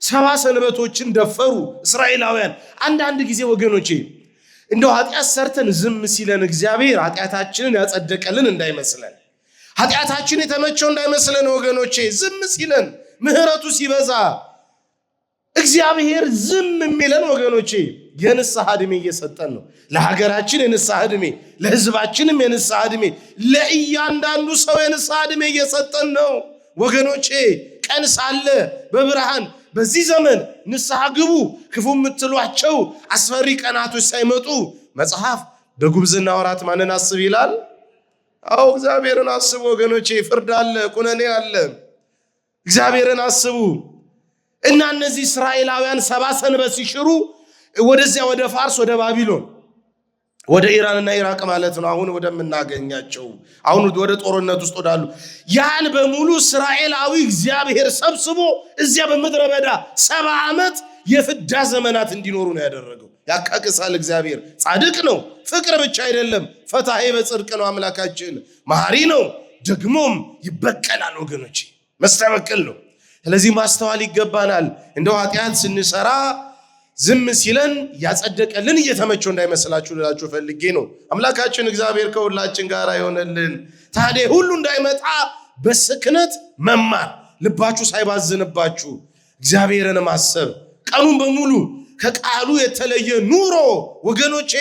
70 ሰንበቶችን ደፈሩ እስራኤላውያን። አንዳንድ ጊዜ ወገኖቼ እንደው ኃጢአት ሰርተን ዝም ሲለን እግዚአብሔር ኃጢአታችንን ያጸደቀልን እንዳይመስለን፣ ኃጢአታችን የተመቸው እንዳይመስለን ወገኖቼ። ዝም ሲለን ምህረቱ ሲበዛ እግዚአብሔር ዝም የሚለን ወገኖቼ የንስሐ ዕድሜ እየሰጠን ነው። ለሀገራችን የንስሐ ዕድሜ፣ ለሕዝባችንም የንስሐ ዕድሜ፣ ለእያንዳንዱ ሰው የንስሐ ዕድሜ እየሰጠን ነው ወገኖቼ። ቀን ሳለ በብርሃን በዚህ ዘመን ንስሐ ግቡ፣ ክፉ የምትሏቸው አስፈሪ ቀናቶች ሳይመጡ መጽሐፍ በጉብዝና ወራት ማንን አስብ ይላል? አዎ እግዚአብሔርን አስቡ ወገኖቼ። ፍርድ አለ፣ ኩነኔ አለ። እግዚአብሔርን አስቡ። እና እነዚህ እስራኤላውያን 70 ሰንበት ሲሽሩ ወደዚያ ወደ ፋርስ ወደ ባቢሎን ወደ ኢራንና ኢራቅ ማለት ነው አሁን ወደምናገኛቸው አሁን ወደ ጦርነት ውስጥ ወዳሉ ያን በሙሉ እስራኤላዊ እግዚአብሔር ሰብስቦ እዚያ በምድረ በዳ 70 ዓመት የፍዳ ዘመናት እንዲኖሩ ነው ያደረገው። ያካክሳል እግዚአብሔር። ጻድቅ ነው፣ ፍቅር ብቻ አይደለም፣ ፈታሄ በጽድቅ ነው አምላካችን። መሐሪ ነው፣ ደግሞም ይበቀላል ወገኖቼ፣ መስተበቅል ነው። ስለዚህ ማስተዋል ይገባናል። እንደው ኃጢአት ስንሰራ ዝም ሲለን ያጸደቀልን እየተመቸው እንዳይመስላችሁ ልላችሁ ፈልጌ ነው። አምላካችን እግዚአብሔር ከሁላችን ጋር ይሆነልን። ታዲያ ሁሉ እንዳይመጣ በስክነት መማር፣ ልባችሁ ሳይባዝንባችሁ እግዚአብሔርን ማሰብ፣ ቀኑን በሙሉ ከቃሉ የተለየ ኑሮ ወገኖቼ።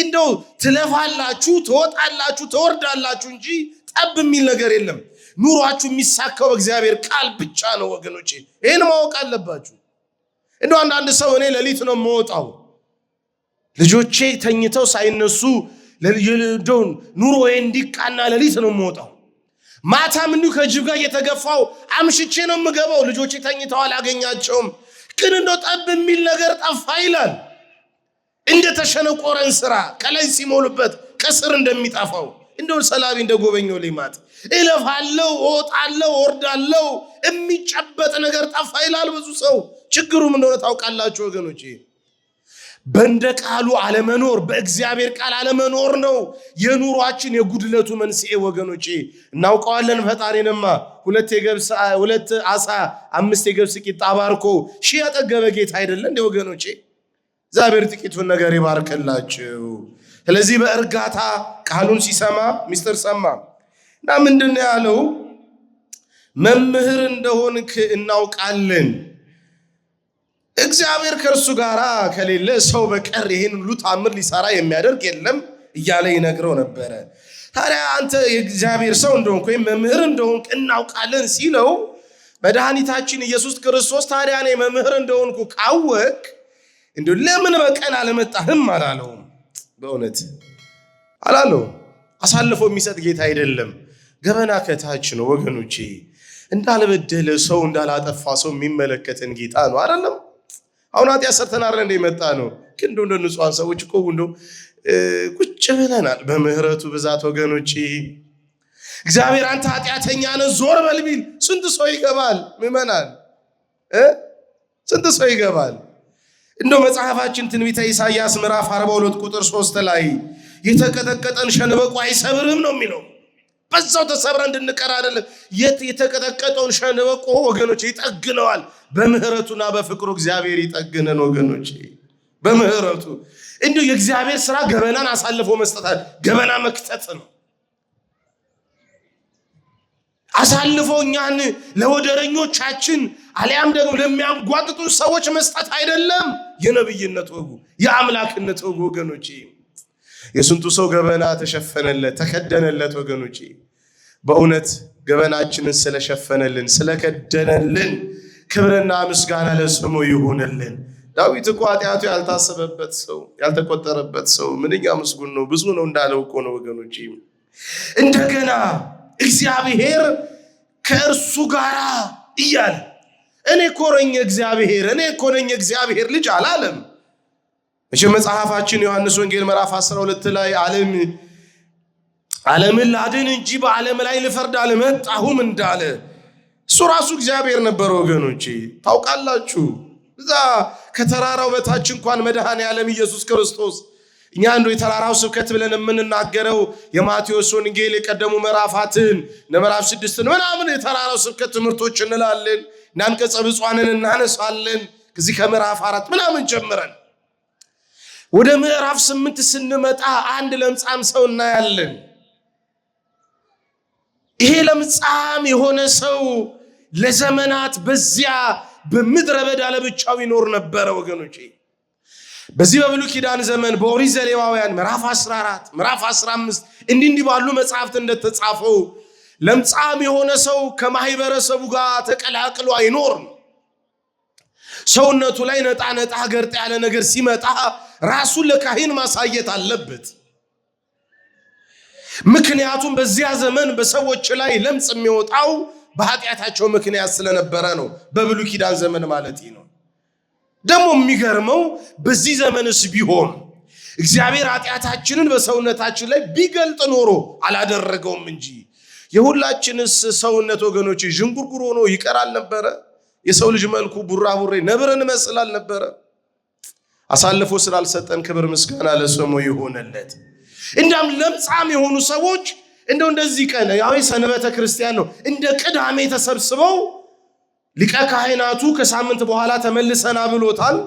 እንደው ትለፋላችሁ፣ ትወጣላችሁ፣ ትወርዳላችሁ እንጂ ጠብ የሚል ነገር የለም። ኑሯችሁ የሚሳካው በእግዚአብሔር ቃል ብቻ ነው ወገኖቼ። ይህን ማወቅ አለባችሁ። እንደው አንዳንድ ሰው እኔ ሌሊት ነው የምወጣው ልጆቼ ተኝተው ሳይነሱ ኑሮዬ እንዲቃና ሌሊት ነው የምወጣው፣ ማታም እንዲሁ ከጅብ ጋር እየተገፋው አምሽቼ ነው የምገባው፣ ልጆቼ ተኝተው አላገኛቸውም። ግን እንደው ጠብ የሚል ነገር ጠፋ ይላል። እንደ ተሸነቆረን ስራ ከላይ ሲሞሉበት ከስር እንደሚጠፋው እንደው ሰላቢ እንደጎበኘው ሊማት እለፋለሁ፣ እወጣለሁ፣ ወርዳለሁ፣ የሚጨበጥ ነገር ጠፋ ይላል ብዙ ሰው። ችግሩም እንደሆነ ታውቃላችሁ ወገኖቼ፣ በእንደ ቃሉ አለመኖር፣ በእግዚአብሔር ቃል አለመኖር ነው የኑሯችን የጉድለቱ መንስኤ ወገኖቼ። እናውቀዋለን ፈጣሪንማ 2 ዓሣ 5 የገብስ ቂጣ ባርኮ 1000 ያጠገበ ጌታ አይደለ እንዴ ወገኖቼ? እግዚአብሔር ጥቂቱን ነገር ይባርክላችሁ። ስለዚህ በእርጋታ ቃሉን ሲሰማ ሚስጥር ሰማ እና ምንድን ነው ያለው? መምህር እንደሆንክ እናውቃለን፣ እግዚአብሔር ከእርሱ ጋር ከሌለ ሰው በቀር ይህን ሁሉ ታምር ሊሰራ የሚያደርግ የለም እያለ ይነግረው ነበረ። ታዲያ አንተ የእግዚአብሔር ሰው እንደሆንክ ወይም መምህር እንደሆንክ እናውቃለን ሲለው መድኃኒታችን ኢየሱስ ክርስቶስ ታዲያ እኔ መምህር እንደሆንኩ ካወቅ እንደው ለምን በቀን አልመጣህም አላለውም። በእውነት አላለውም። አሳልፎ የሚሰጥ ጌታ አይደለም። ገበና ከታች ነው ወገኖቼ። እንዳልበደለ ሰው እንዳላጠፋ ሰው የሚመለከተን ጌታ ነው አይደለም። አሁን ኃጢአት ሰርተን አይደል እንደ መጣ ነው። ግን እንደ ንጹሃን ሰዎች እኮ እንደው ቁጭ ብለናል በምህረቱ ብዛት ወገኖቼ። እግዚአብሔር አንተ ኃጢአተኛ ነህ ዞር በል ቢል ስንት ሰው ይገባል? ምእመናን ስንት ሰው ይገባል? እንደው መጽሐፋችን ትንቢተ ኢሳይያስ ምዕራፍ 42 ቁጥር 3 ላይ የተቀጠቀጠን ሸንበቆ አይሰብርም ነው የሚለው። በዛው ተሰብረን እንድንቀር አይደለም። የተቀጠቀጠውን ሸንበቆ ወገኖቼ ይጠግነዋል። በምህረቱና በፍቅሩ እግዚአብሔር ይጠግነን ወገኖቼ። በምህረቱ እንዲሁ የእግዚአብሔር ሥራ ገበናን አሳልፎ መስጠት፣ ገበና መክተት ነው። አሳልፎ እኛን ለወደረኞቻችን አሊያም ደግሞ ለሚያንጓጥጡ ሰዎች መስጠት አይደለም። የነብይነት ወጉ የአምላክነት ወጉ ወገኖቼ። የስንቱ ሰው ገበና ተሸፈነለት ተከደነለት ወገኖቼ። በእውነት ገበናችንን ስለሸፈነልን ስለከደነልን ክብርና ምስጋና ለስሙ ይሁንልን። ዳዊት እኮ ኃጢአቱ ያልታሰበበት ሰው ያልተቆጠረበት ሰው ምንኛ ምስጉን ነው፣ ብዙ ነው እንዳለው እኮ ነው ወገኖቼ። እንደገና እግዚአብሔር ከእርሱ ጋር እያለ እኔ እኮ ነኝ እግዚአብሔር፣ እኔ እኮ ነኝ እግዚአብሔር ልጅ አላለም። እሺ መጽሐፋችን ዮሐንስ ወንጌል ምዕራፍ 12 ላይ ዓለምን ላድን እንጂ በዓለም ላይ ልፈርድ አልመጣሁም እንዳለ እሱ ራሱ እግዚአብሔር ነበር ወገኖቼ። ታውቃላችሁ እዛ ከተራራው በታች እንኳን መድኃኔ ዓለም ኢየሱስ ክርስቶስ እኛ እንደው የተራራው ስብከት ብለን የምንናገረው የማቴዎስ ወንጌል የቀደሙ ምዕራፋትን ምዕራፍ 6 ምናምን የተራራው ስብከት ትምህርቶች እንላለን። አንቀጸ ብፁዓንን እናነሳለን። ከዚህ ከምዕራፍ 4 ምናምን ጀምረን ወደ ምዕራፍ 8 ስንመጣ አንድ ለምጻም ሰው እናያለን። ይሄ ለምጻም የሆነ ሰው ለዘመናት በዚያ በምድረ በዳ ለብቻው ይኖር ነበር ወገኖቼ። በዚህ በብሉይ ኪዳን ዘመን በኦሪት ዘሌዋውያን ምዕራፍ 14 ምዕራፍ 15 እንዲህ ባሉ መጽሐፍት እንደተጻፈው ለምጻም የሆነ ሰው ከማህበረሰቡ ጋር ተቀላቅሎ አይኖርም። ሰውነቱ ላይ ነጣ ነጣ ገርጥ ያለ ነገር ሲመጣ ራሱን ለካህን ማሳየት አለበት። ምክንያቱም በዚያ ዘመን በሰዎች ላይ ለምጽ የሚወጣው በኃጢአታቸው ምክንያት ስለነበረ ነው። በብሉይ ኪዳን ዘመን ማለት ነው። ደግሞ የሚገርመው በዚህ ዘመንስ ቢሆን እግዚአብሔር ኃጢአታችንን በሰውነታችን ላይ ቢገልጥ ኖሮ አላደረገውም እንጂ የሁላችንስ ሰውነት ወገኖች ዥንጉርጉር ሆኖ ይቀራል ነበረ። የሰው ልጅ መልኩ ቡራቡሬ ነብርን መስላል ነበረ። አሳልፎ ስላልሰጠን ክብር ምስጋና ለስሙ ይሁንለት። እንዳም ለምጻም የሆኑ ሰዎች እንደዚህ ቀን ያው ሰንበተ ክርስቲያን ነው እንደ ቅዳሜ ተሰብስበው ሊቀ ካህናቱ ከሳምንት በኋላ ተመልሰና ብሎታል።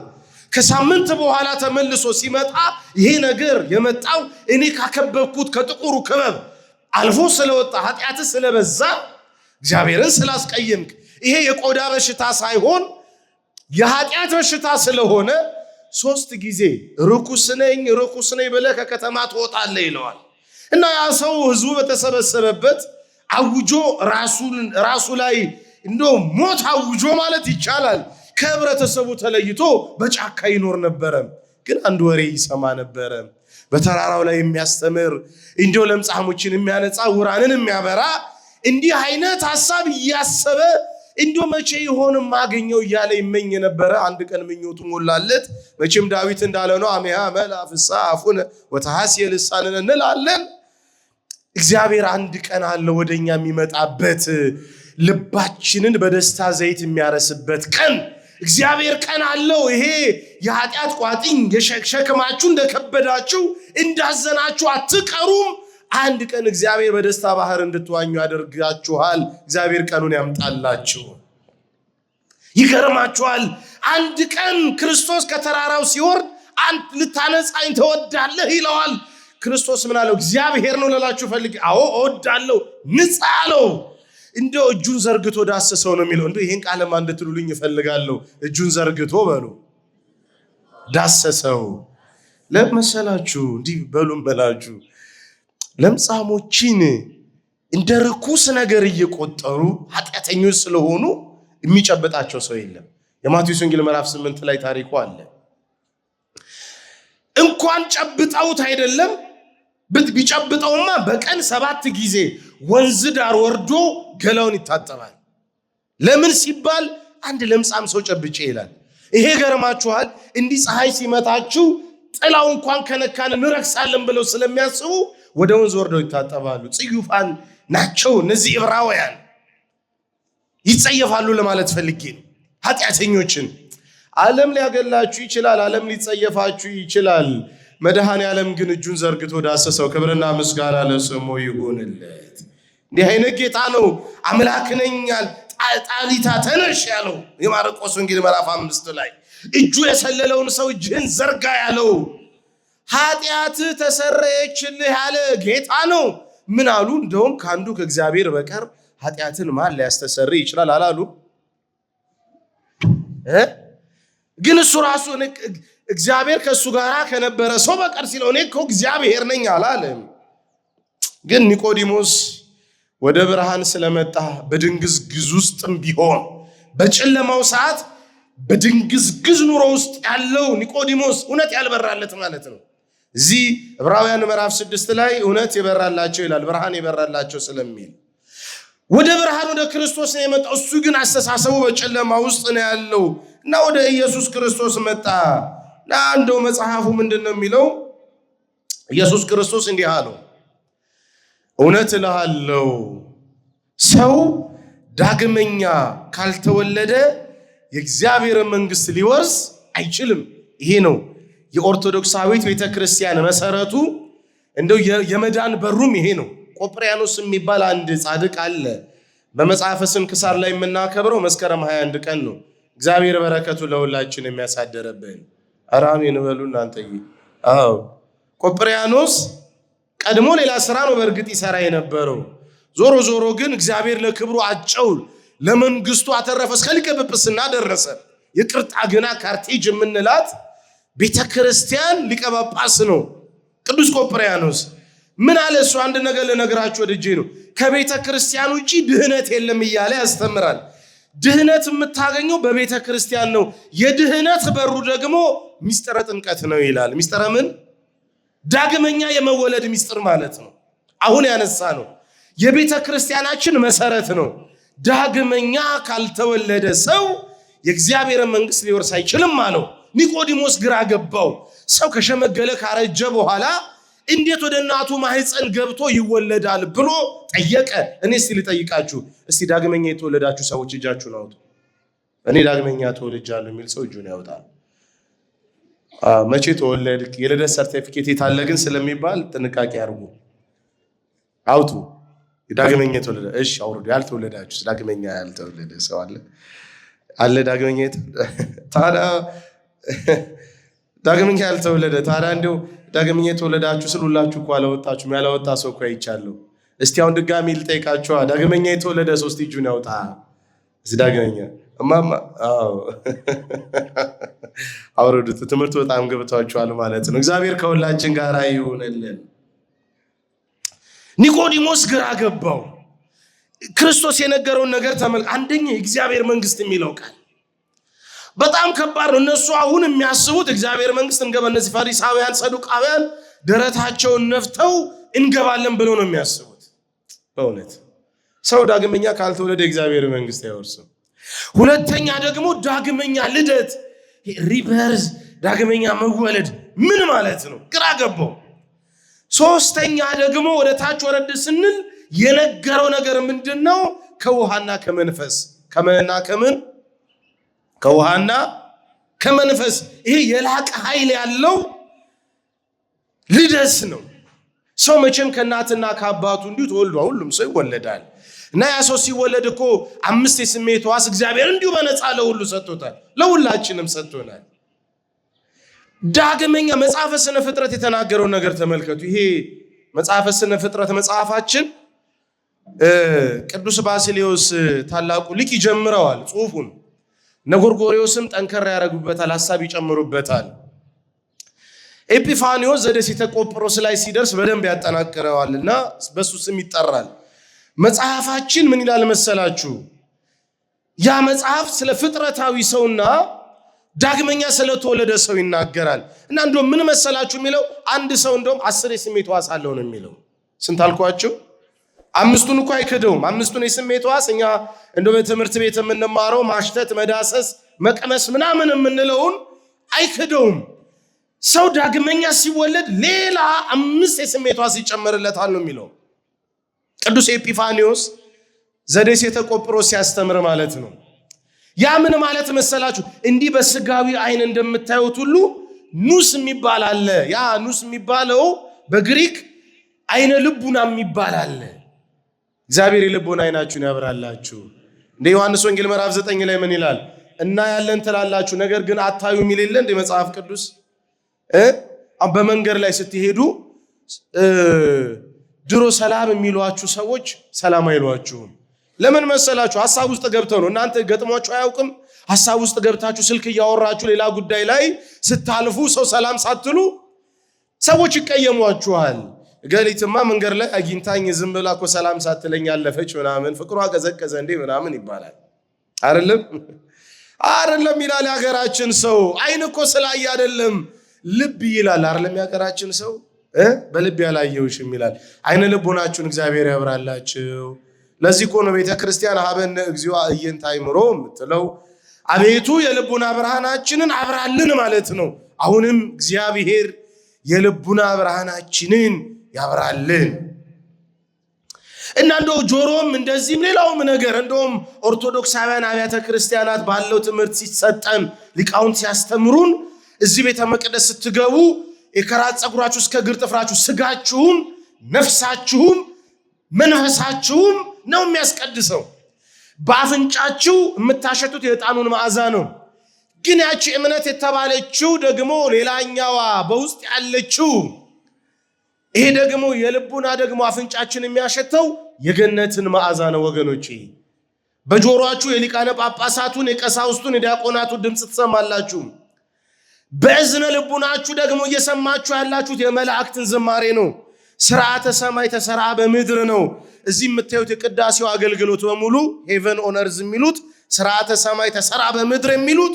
ከሳምንት በኋላ ተመልሶ ሲመጣ ይሄ ነገር የመጣው እኔ ካከበብኩት ከጥቁሩ ክበብ አልፎ ስለወጣ ኃጢአት ስለበዛ እግዚአብሔርን ስላስቀየምክ ይሄ የቆዳ በሽታ ሳይሆን የኃጢአት በሽታ ስለሆነ 3 ጊዜ ርኩስ ነኝ ብለህ ከከተማ ትወጣለህ ይለዋል። እና ያ ሰው ህዝቡ በተሰበሰበበት አውጆ ራሱ ላይ እንደው ሞት አውጆ ማለት ይቻላል ከህብረተሰቡ ተለይቶ በጫካ ይኖር ነበረ። ግን አንድ ወሬ ይሰማ ነበረ። በተራራው ላይ የሚያስተምር እንደው ለምጻሞችን የሚያነጻ ውራንን የሚያበራ እንዲህ አይነት ሐሳብ እያሰበ እንደው መቼ ይሆን ማገኘው እያለ ይመኝ ነበረ። አንድ ቀን ምኞቱ ሞላለት። መቼም ዳዊት እንዳለ ነው አሜሃ መላፍሳ አፉነ ወተሐስየ ልሳንነ እንላለን። እግዚአብሔር አንድ ቀን አለ ወደኛ የሚመጣበት ልባችንን በደስታ ዘይት የሚያረስበት ቀን እግዚአብሔር ቀን አለው። ይሄ የኃጢአት ቋጥኝ የሸክማችሁ እንደከበዳችሁ እንዳዘናችሁ አትቀሩም። አንድ ቀን እግዚአብሔር በደስታ ባህር እንድትዋኙ ያደርጋችኋል። እግዚአብሔር ቀኑን ያምጣላችሁ። ይገርማችኋል። አንድ ቀን ክርስቶስ ከተራራው ሲወርድ አንተ ልታነጻኝ ተወዳለህ ይለዋል። ክርስቶስ ምን አለው? እግዚአብሔር ነው ለላችሁ ፈልግ። አዎ እወዳለሁ ንጻ አለው። እንደው እጁን ዘርግቶ ዳሰሰው ነው የሚለው። እንደው ይሄን ቃልማ እንድትሉልኝ እፈልጋለሁ። እጁን ዘርግቶ በሉ ዳሰሰው። ለመሰላችሁ እንዲህ በሉም በላችሁ ለምጻሞችን እንደ ርኩስ ነገር እየቆጠሩ ኃጢአተኞች ስለሆኑ የሚጨብጣቸው ሰው የለም። የማቴዎስ ወንጌል ምዕራፍ 8 ላይ ታሪኩ አለ። እንኳን ጨብጣውት አይደለም ቢጨብጠውማ በቀን 7 ጊዜ ወንዝ ዳር ወርዶ ገላውን ይታጠባል። ለምን ሲባል አንድ ለምጻም ሰው ጨብጬ ይላል። ይሄ ገርማችኋል። እንዲህ ፀሐይ ሲመታችሁ ጥላው እንኳን ከነካን እንረክሳለን ብለው ስለሚያስቡ ወደ ወንዝ ወርደው ይታጠባሉ። ጽዩፋን ናቸው እነዚህ ዕብራውያን። ይጸየፋሉ ለማለት ፈልጌ ነው። ኃጢአተኞችን ዓለም ሊያገላችሁ ይችላል። ዓለም ሊጸየፋችሁ ይችላል። መድኃኔ ዓለም ግን እጁን ዘርግቶ ዳሰሰው። ክብርና ምስጋና ለስሙ ይሁንለት። እንዲህ አይነት ጌታ ነው አምላክ ነኝ ጣሊታ ተነሽ ያለው የማርቆስ ወንጌል ምዕራፍ 5 ላይ እጁ የሰለለውን ሰው እጅህን ዘርጋ ያለው ኃጢአት ተሰረየችልህ ያለ ጌታ ነው። ምን አሉ? እንደውም ካንዱ ከእግዚአብሔር በቀር ኃጢአትን ማን ሊያስተሰርይ ይችላል አላሉ? ግን እሱ ራሱ እግዚአብሔር ከሱ ጋር ከነበረ ሰው በቀር ሲለው እኔ እኮ እግዚአብሔር ነኝ አላለም። ግን ኒቆዲሞስ ወደ ብርሃን ስለመጣ በድንግዝግዝ ውስጥም ቢሆን በጨለማው ሰዓት በድንግዝግዝ ኑሮ ውስጥ ያለው ኒቆዲሞስ እውነት ያልበራለት ማለት ነው። እዚህ ዕብራውያን ምዕራፍ 6 ላይ እውነት የበራላቸው ይላል። ብርሃን የበራላቸው ስለሚል ወደ ብርሃን ወደ ክርስቶስ ነው የመጣው። እሱ ግን አስተሳሰቡ በጨለማ ውስጥ ነው ያለው እና ወደ ኢየሱስ ክርስቶስ መጣ። እና እንደው መጽሐፉ ምንድነው የሚለው? ኢየሱስ ክርስቶስ እንዲህ አለው፣ እውነት እልሃለሁ ሰው ዳግመኛ ካልተወለደ የእግዚአብሔር መንግሥት ሊወርስ አይችልም። ይሄ ነው የኦርቶዶክሳዊት ቤተክርስቲያን መሰረቱ። እንደው የመዳን በሩም ይሄ ነው። ቆጵርያኖስ የሚባል አንድ ጻድቅ አለ። በመጽሐፈ ስንክሳር ላይ የምናከብረው መስከረም 21 ቀን ነው። እግዚአብሔር በረከቱ ለሁላችን የሚያሳደረብን አራሜን በሉ እናንተ። አዎ ቆጵርያኖስ ቀድሞ ሌላ ስራ ነው በእርግጥ ይሰራ የነበረው። ዞሮ ዞሮ ግን እግዚአብሔር ለክብሩ አጨው ለመንግስቱ አተረፈ። እስከ ሊቀ ጵጵስና ደረሰ። የቅርጣግና ካርቴጅ የምንላት ቤተክርስቲያን ሊቀ ጳጳስ ነው ቅዱስ ቆጵርያኖስ። ምን አለ እሱ? አንድ ነገር ልነግራችሁ ወድጄ ነው። ከቤተ ክርስቲያን ውጪ ድህነት የለም እያለ ያስተምራል። ድህነት የምታገኘው በቤተ ክርስቲያን ነው። የድህነት በሩ ደግሞ ሚስጥረ ጥምቀት ነው ይላል። ሚስጥረ ምን? ዳግመኛ የመወለድ ሚስጥር ማለት ነው። አሁን ያነሳ ነው የቤተ ክርስቲያናችን መሰረት ነው። ዳግመኛ ካልተወለደ ሰው የእግዚአብሔር መንግሥት ሊወርስ አይችልም አለው። ኒቆዲሞስ ግራ ገባው። ሰው ከሸመገለ ካረጀ በኋላ እንዴት ወደ እናቱ ማህፀን ገብቶ ይወለዳል ብሎ ጠየቀ። እኔ እስቲ ልጠይቃችሁ፣ እስቲ ዳግመኛ የተወለዳችሁ ሰዎች እጃችሁን አውጡ። እኔ ዳግመኛ ተወልጃለሁ የሚል ሰው እጁን ያውጣል። መቼ ተወለድክ? የልደት ሰርቲፊኬት የታለ ግን ስለሚባል ጥንቃቄ አድርጉ። አውጡ። ዳግመኛ የተወለደ እሺ፣ አውርዱ። ያልተወለዳችሁ ዳግመኛ ያልተወለደ ሰው አለ ዳግመኛ ታዲያ ዳግመኛ ያልተወለደ ታዲያ እንደው ዳግመኛ የተወለዳችሁ ስሉላችሁ እኮ አላወጣችሁም። ያላወጣ ሰው እኮ አይቻለሁ። እስቲ አሁን ድጋሚ ልጠይቃችሁ። ዳግመኛ የተወለደ ሰው እስቲ እጁን ያውጣ። እዚህ ዳግመኛ እማማ አውርዱት። ትምህርቱ በጣም ገብቷችኋል ማለት ነው። እግዚአብሔር ከሁላችን ጋር ይሁንልን። ኒቆዲሞስ ግራ ገባው። ክርስቶስ የነገረውን ነገር ተመልከቱ። አንደኛ የእግዚአብሔር መንግሥት የሚለው ቃል በጣም ከባድ ነው። እነሱ አሁን የሚያስቡት እግዚአብሔር መንግሥት እንገባ፣ እነዚህ ፈሪሳውያን ሰዱቃውያን ደረታቸውን ነፍተው እንገባለን ብለው ነው የሚያስቡት። በእውነት ሰው ዳግመኛ ካልተወለደ የእግዚአብሔር መንግሥት አይወርስም። ሁለተኛ ደግሞ ዳግመኛ ልደት ሪበርዝ፣ ዳግመኛ መወለድ ምን ማለት ነው? ግራ ገባው። ሶስተኛ ደግሞ ወደ ታች ወረድ ስንል የነገረው ነገር ምንድነው? ከውሃና ከመንፈስ ከመንና ከምን ከውሃና ከመንፈስ። ይሄ የላቀ ኃይል ያለው ልደት ነው። ሰው መቼም ከእናትና ከአባቱ እንዲሁ ተወልዷ ሁሉም ሰው ይወለዳል። እና ያ ሰው ሲወለድ እኮ 5 የስሜት ሕዋስ እግዚአብሔር እንዲሁ በነፃ ለሁሉ ሰጥቶታል። ለሁላችንም ሰጥቶናል። ዳግመኛ መጽሐፈ ስነ ፍጥረት የተናገረው ነገር ተመልከቱ። ይሄ መጽሐፈ ስነ ፍጥረት መጽሐፋችን ቅዱስ ባስልዮስ ታላቁ ሊቅ ይጀምረዋል ጽሑፉን። ነጎርጎርዮስም ጠንከር ያደርጉበታል፣ ሐሳብ ይጨምሩበታል። ኤጲፋኒዮስ ዘደሴተ ቆጵሮስ ላይ ሲደርስ በደንብ ያጠናክረዋልና በሱ ስም ይጠራል። መጽሐፋችን ምን ይላል መሰላችሁ? ያ መጽሐፍ ስለ ፍጥረታዊ ሰውና ዳግመኛ ስለተወለደ ሰው ይናገራል። እና እንደውም ምን መሰላችሁ የሚለው አንድ ሰው እንደውም 10 የስሜት ሕዋስ አለው ነው የሚለው። ስንት አልኳችሁ? 5ቱን እኮ አይክደውም። 5ቱን የስሜት ሕዋስ እኛ እንደው በትምህርት ቤት የምንማረው ማሽተት፣ መዳሰስ፣ መቅመስ ምናምን የምንለውን አይክደውም። ሰው ዳግመኛ ሲወለድ ሌላ 5 የስሜት ሕዋስ ይጨመርለታል ነው የሚለው ቅዱስ ኤጲፋኒዮስ ዘደሴተ ቆጵሮስ ሲያስተምር ማለት ነው። ያ ምን ማለት መሰላችሁ? እንዲህ በስጋዊ አይን እንደምታዩት ሁሉ ኑስ የሚባል አለ። ያ ኑስ የሚባለው በግሪክ አይነ ልቡና የሚባል አለ። እግዚአብሔር የልቡና አይናችሁን ያብራላችሁ። እንደ ዮሐንስ ወንጌል ምዕራፍ 9 ላይ ምን ይላል? እና ያለን ትላላችሁ ነገር ግን አታዩ የሚል የለ እንደ መጽሐፍ ቅዱስ በመንገድ ላይ ስትሄዱ ድሮ ሰላም የሚሏችሁ ሰዎች ሰላም አይሏችሁም። ለምን መሰላችሁ? ሐሳብ ውስጥ ገብተው ነው። እናንተ ገጥሟችሁ አያውቅም? ሐሳብ ውስጥ ገብታችሁ ስልክ እያወራችሁ ሌላ ጉዳይ ላይ ስታልፉ ሰው ሰላም ሳትሉ ሰዎች ይቀየሟችኋል። ገሊትማ መንገድ ላይ አግኝታኝ ዝም ብላ እኮ ሰላም ሳትለኝ ያለፈች ምናምን ፍቅሯ ቀዘቀዘ እንዴ ምናምን ይባላል። አይደለም ይላል የሀገራችን ሰው። አይን እኮ ስላየ አይደለም ልብ ይላል አይደለም የሀገራችን ሰው። በልብ ያላየውሽም ይላል። አይነ ልቦናችሁን እግዚአብሔር ያብራላችሁ። ለዚህ እኮ ነው ቤተክርስቲያን ሀበነ እግዚኦ አዕይንተ አእምሮ የምትለው። አቤቱ የልቡና ብርሃናችንን አብራልን ማለት ነው። አሁንም እግዚአብሔር የልቡና ብርሃናችንን ያብራልን እና እንደው ጆሮም እንደዚህም ሌላውም ነገር እንደውም ኦርቶዶክሳውያን አብያተ ክርስቲያናት ባለው ትምህርት ሲሰጠን ሊቃውንት ሲያስተምሩን እዚህ ቤተ መቅደስ ስትገቡ የከራት ፀጉራችሁ እስከ እግር ጥፍራችሁ ስጋችሁም ነፍሳችሁም መንፈሳችሁም ነው የሚያስቀድሰው። በአፍንጫችሁ የምታሸቱት የዕጣኑን መዓዛ ነው። ግን ያቺ እምነት የተባለችው ደግሞ ሌላኛዋ በውስጥ ያለችው ይሄ ደግሞ የልቡና ደግሞ አፍንጫችን የሚያሸተው የገነትን መዓዛ ነው ወገኖቼ። በጆሮአችሁ የሊቃነ ጳጳሳቱን የቀሳውስቱን የዲያቆናቱን ድምፅ ትሰማላችሁ። በእዝነ ልቡናችሁ ደግሞ እየሰማችሁ ያላችሁት የመላእክትን ዝማሬ ነው። ስርዓተ ሰማይ ተሰራ በምድር ነው። እዚህ የምታዩት የቅዳሴው አገልግሎት በሙሉ ሄቨን ኦን እርዝ የሚሉት ስርዓተ ሰማይ ተሰራ በምድር የሚሉት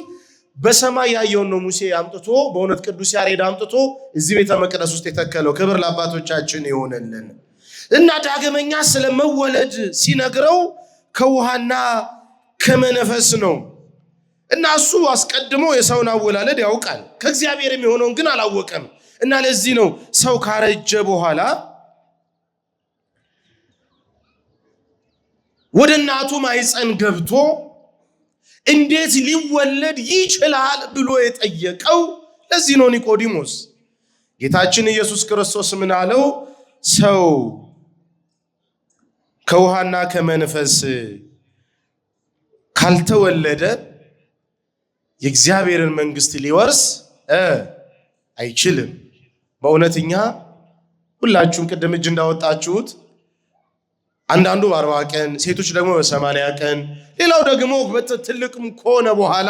በሰማይ ያየውን ነው ሙሴ አምጥቶ በእውነት ቅዱስ ያሬድ አምጥቶ እዚህ ቤተ መቅደስ ውስጥ የተከለው። ክብር ለአባቶቻችን ይሆንልን። እና ዳግመኛ ስለመወለድ ሲነግረው ከውሃና ከመንፈስ ነው። እና እሱ አስቀድሞ የሰውን አወላለድ ያውቃል፣ ከእግዚአብሔር የሚሆነውን ግን አላወቀም። እና ለዚህ ነው ሰው ካረጀ በኋላ ወደ እናቱ ማይፀን ገብቶ እንዴት ሊወለድ ይችላል ብሎ የጠየቀው። ለዚህ ነው ኒቆዲሞስ ጌታችን ኢየሱስ ክርስቶስ ምን አለው? ሰው ከውሃና ከመንፈስ ካልተወለደ የእግዚአብሔርን መንግስት ሊወርስ አይችልም። በእውነተኛ ሁላችሁም ቅድም እጅ እንዳወጣችሁት አንዳንዱ በ40 ቀን ሴቶች ደግሞ በ80 ቀን ሌላው ደግሞ ትልቅም ከሆነ በኋላ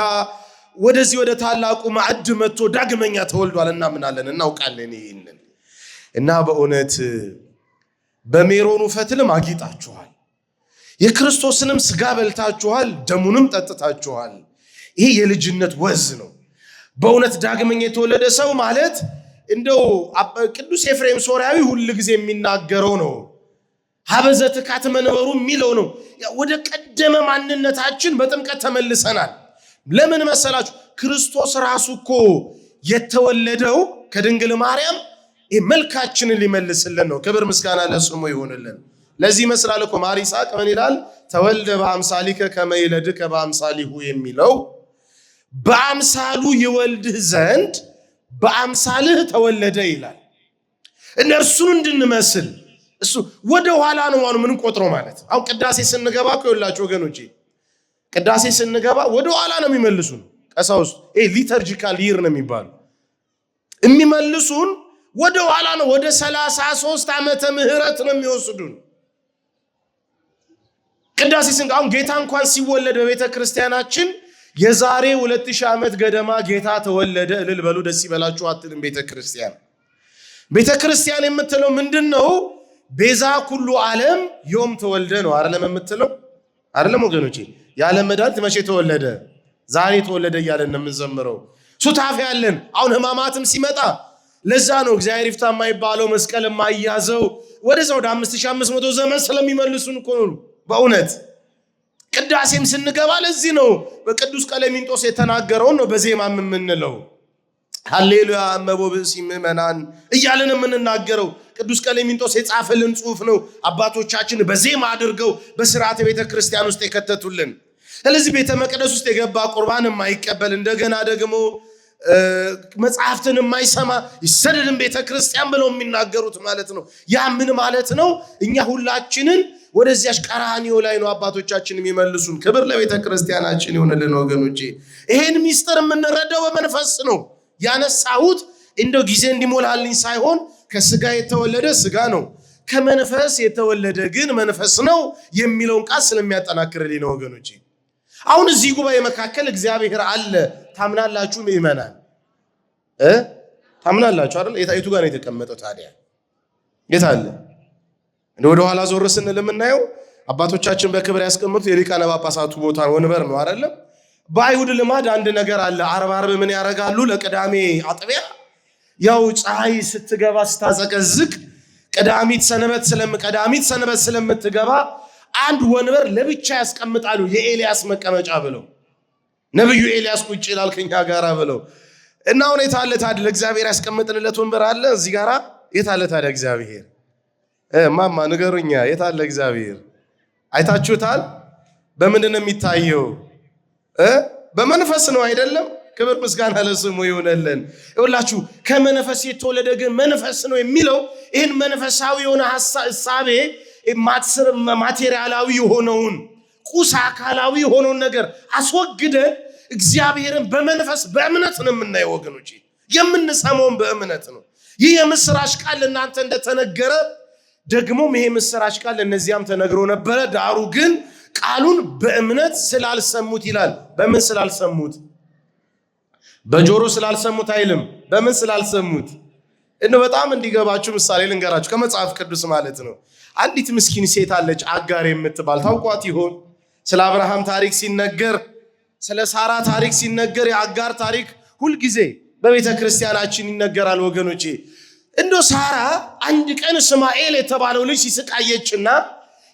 ወደዚህ ወደ ታላቁ ማዕድ መጥቶ ዳግመኛ ተወልዷል እናምናለን እናውቃለን ይሄንን። እና በእውነት በሜሮኑ ፈትልም አጊጣችኋል፣ የክርስቶስንም ስጋ በልታችኋል፣ ደሙንም ጠጥታችኋል። ይሄ የልጅነት ወዝ ነው። በእውነት ዳግመኛ የተወለደ ሰው ማለት እንደው ቅዱስ ኤፍሬም ሶርያዊ ሁሉ ጊዜ የሚናገረው ነው። ሀበዘ ትካት መንበሩ የሚለው ነው። ወደ ቀደመ ማንነታችን በጥምቀት ተመልሰናል። ለምን መሰላችሁ? ክርስቶስ ራሱ እኮ የተወለደው ከድንግል ማርያም መልካችንን ሊመልስልን ነው። ክብር ምስጋና ለስሙ ይሁንልን። ለዚህ ይመስላል እኮ ማር ይስሐቅ ምን ይላል? ተወልደ በአምሳሊከ ከመ ይለድከ በአምሳሊሁ የሚለው በአምሳሉ ይወልድህ ዘንድ በአምሳልህ ተወለደ ይላል። እነርሱን እንድንመስል እሱ ወደ ኋላ ነው ምን ቆጥረው ማለት። አሁን ቅዳሴ ስንገባ እኮ ይላችሁ ወገኖቼ፣ ቅዳሴ ስንገባ ወደ ኋላ ነው የሚመልሱን ቀሳውስት። ሊተርጂካል ይር ነው የሚባሉ የሚመልሱን ወደ ኋላ ነው። ወደ 33 ዓመተ ምህረት ነው የሚወስዱን። ቅዳሴ ስንገባ አሁን ጌታ እንኳን ሲወለድ በቤተ ክርስቲያናችን የዛሬ 2000 ዓመት ገደማ ጌታ ተወለደ እልል በሉ ደስ ይበላችሁ አትልም ቤተክርስቲያን። ቤተክርስቲያን የምትለው ምንድነው? ቤዛ ኩሉ ዓለም ዮም ተወልደ ነው አይደለም የምትለው? አይደለም ወገኖቼ? የዓለም መድኃኒት መቼ ተወለደ? ዛሬ ተወለደ እያለን ነው የምንዘምረው። ሱታፌ ያለን አሁን ህማማትም ሲመጣ ለዛ ነው እግዚአብሔር ይፍታ የማይባለው መስቀል የማይያዘው ወደዛ ወደ 5500 ዘመን ስለሚመልሱን እኮ ነው። በእውነት ቅዳሴም ስንገባ ለዚህ ነው በቅዱስ ቀሌምንጦስ የተናገረውን ነው በዜማ የምንለው። ሃሌሉያ እመቦብሲ ምእመናን እያለን የምንናገረው ቅዱስ ቀሌምንጦስ የጻፈልን ጽሑፍ ነው። አባቶቻችን በዜማ አድርገው በሥርዓተ ቤተ ክርስቲያን ውስጥ የከተቱልን። ስለዚህ ቤተ መቅደስ ውስጥ የገባ ቁርባን የማይቀበል እንደገና ደግሞ መጽሐፍትን የማይሰማ ይሰደድን ቤተ ክርስቲያን ብለው የሚናገሩት ማለት ነው። ያ ምን ማለት ነው? እኛ ሁላችንን ወደዚያች ቀራንዮ ላይ ነው አባቶቻችን የሚመልሱን። ክብር ለቤተ ክርስቲያናችን ይሁንልን ወገኖቼ። ይሄን ሚስጥር የምንረዳው በመንፈስ ነው። ያነሳሁት እንደው ጊዜ እንዲሞላልኝ ሳይሆን ከስጋ የተወለደ ስጋ ነው፣ ከመንፈስ የተወለደ ግን መንፈስ ነው የሚለውን ቃል ስለሚያጠናክርልኝ ነው ወገኖቼ። አሁን እዚህ ጉባኤ መካከል እግዚአብሔር አለ ታምናላችሁ? ምእመናን ታምናላችሁ አይደል? የቱ ጋር ነው የተቀመጠው ታዲያ? የት አለ? ወደ ኋላ ዞር ስንል የምናየው አባቶቻችን በክብር ያስቀምጡት የሊቃነ ጳጳሳቱ ቦታ ወንበር ነው አይደለም? በአይሁድ ልማድ አንድ ነገር አለ። ዓርብ ምን ያደርጋሉ? ለቅዳሜ አጥቢያ ያው ፀሐይ ስትገባ ስታዘቀዝቅ ቀዳሚት ሰንበት ስለምትገባ አንድ ወንበር ለብቻ ያስቀምጣሉ። የኤልያስ መቀመጫ ብለው ነብዩ ኤልያስ ቁጭ ይላል ከኛ ጋራ ብለው እና ሁኔታ አለ ታዲያ ለእግዚአብሔር ያስቀምጥንለት ወንበር አለ እዚህ ጋራ። የት አለ ታዲያ እግዚአብሔር? ማማ ንገሩኛ፣ የት አለ እግዚአብሔር? አይታችሁታል? በምንድን ነው የሚታየው? በመንፈስ ነው አይደለም? ክብር ምስጋና ለስሙ ይሁንልን። ይኸውላችሁ ከመንፈስ የተወለደ ግን መንፈስ ነው የሚለው ይህን መንፈሳዊ የሆነ ሐሳቤ ማቴሪያላዊ የሆነውን ቁስ አካላዊ የሆነውን ነገር አስወግደን እግዚአብሔርን በመንፈስ በእምነት ነው የምናየው ወገኖቼ። የምንሰማውን በእምነት ነው። ይህ የምስራች ቃል እናንተ እንደተነገረ ደግሞም ይሄ ምስራች ቃል ለነዚያም ተነግሮ ነበረ። ዳሩ ግን ቃሉን በእምነት ስላልሰሙት ይላል። በምን ስላልሰሙት? በጆሮ ስላልሰሙት አይልም። በምን ስላልሰሙት? በጣም እንዲገባችሁ ምሳሌ ልንገራችሁ ከመጽሐፍ ቅዱስ ማለት ነው። አንዲት ምስኪን ሴት አለች አጋር የምትባል ታውቋት ይሆን? ስለ አብርሃም ታሪክ ሲነገር፣ ስለ ሳራ ታሪክ ሲነገር የአጋር ታሪክ ሁልጊዜ በቤተ ክርስቲያናችን ይነገራል ወገኖቼ። ሳራ አንድ ቀን እስማኤል የተባለው ልጅ ሲስቃየችና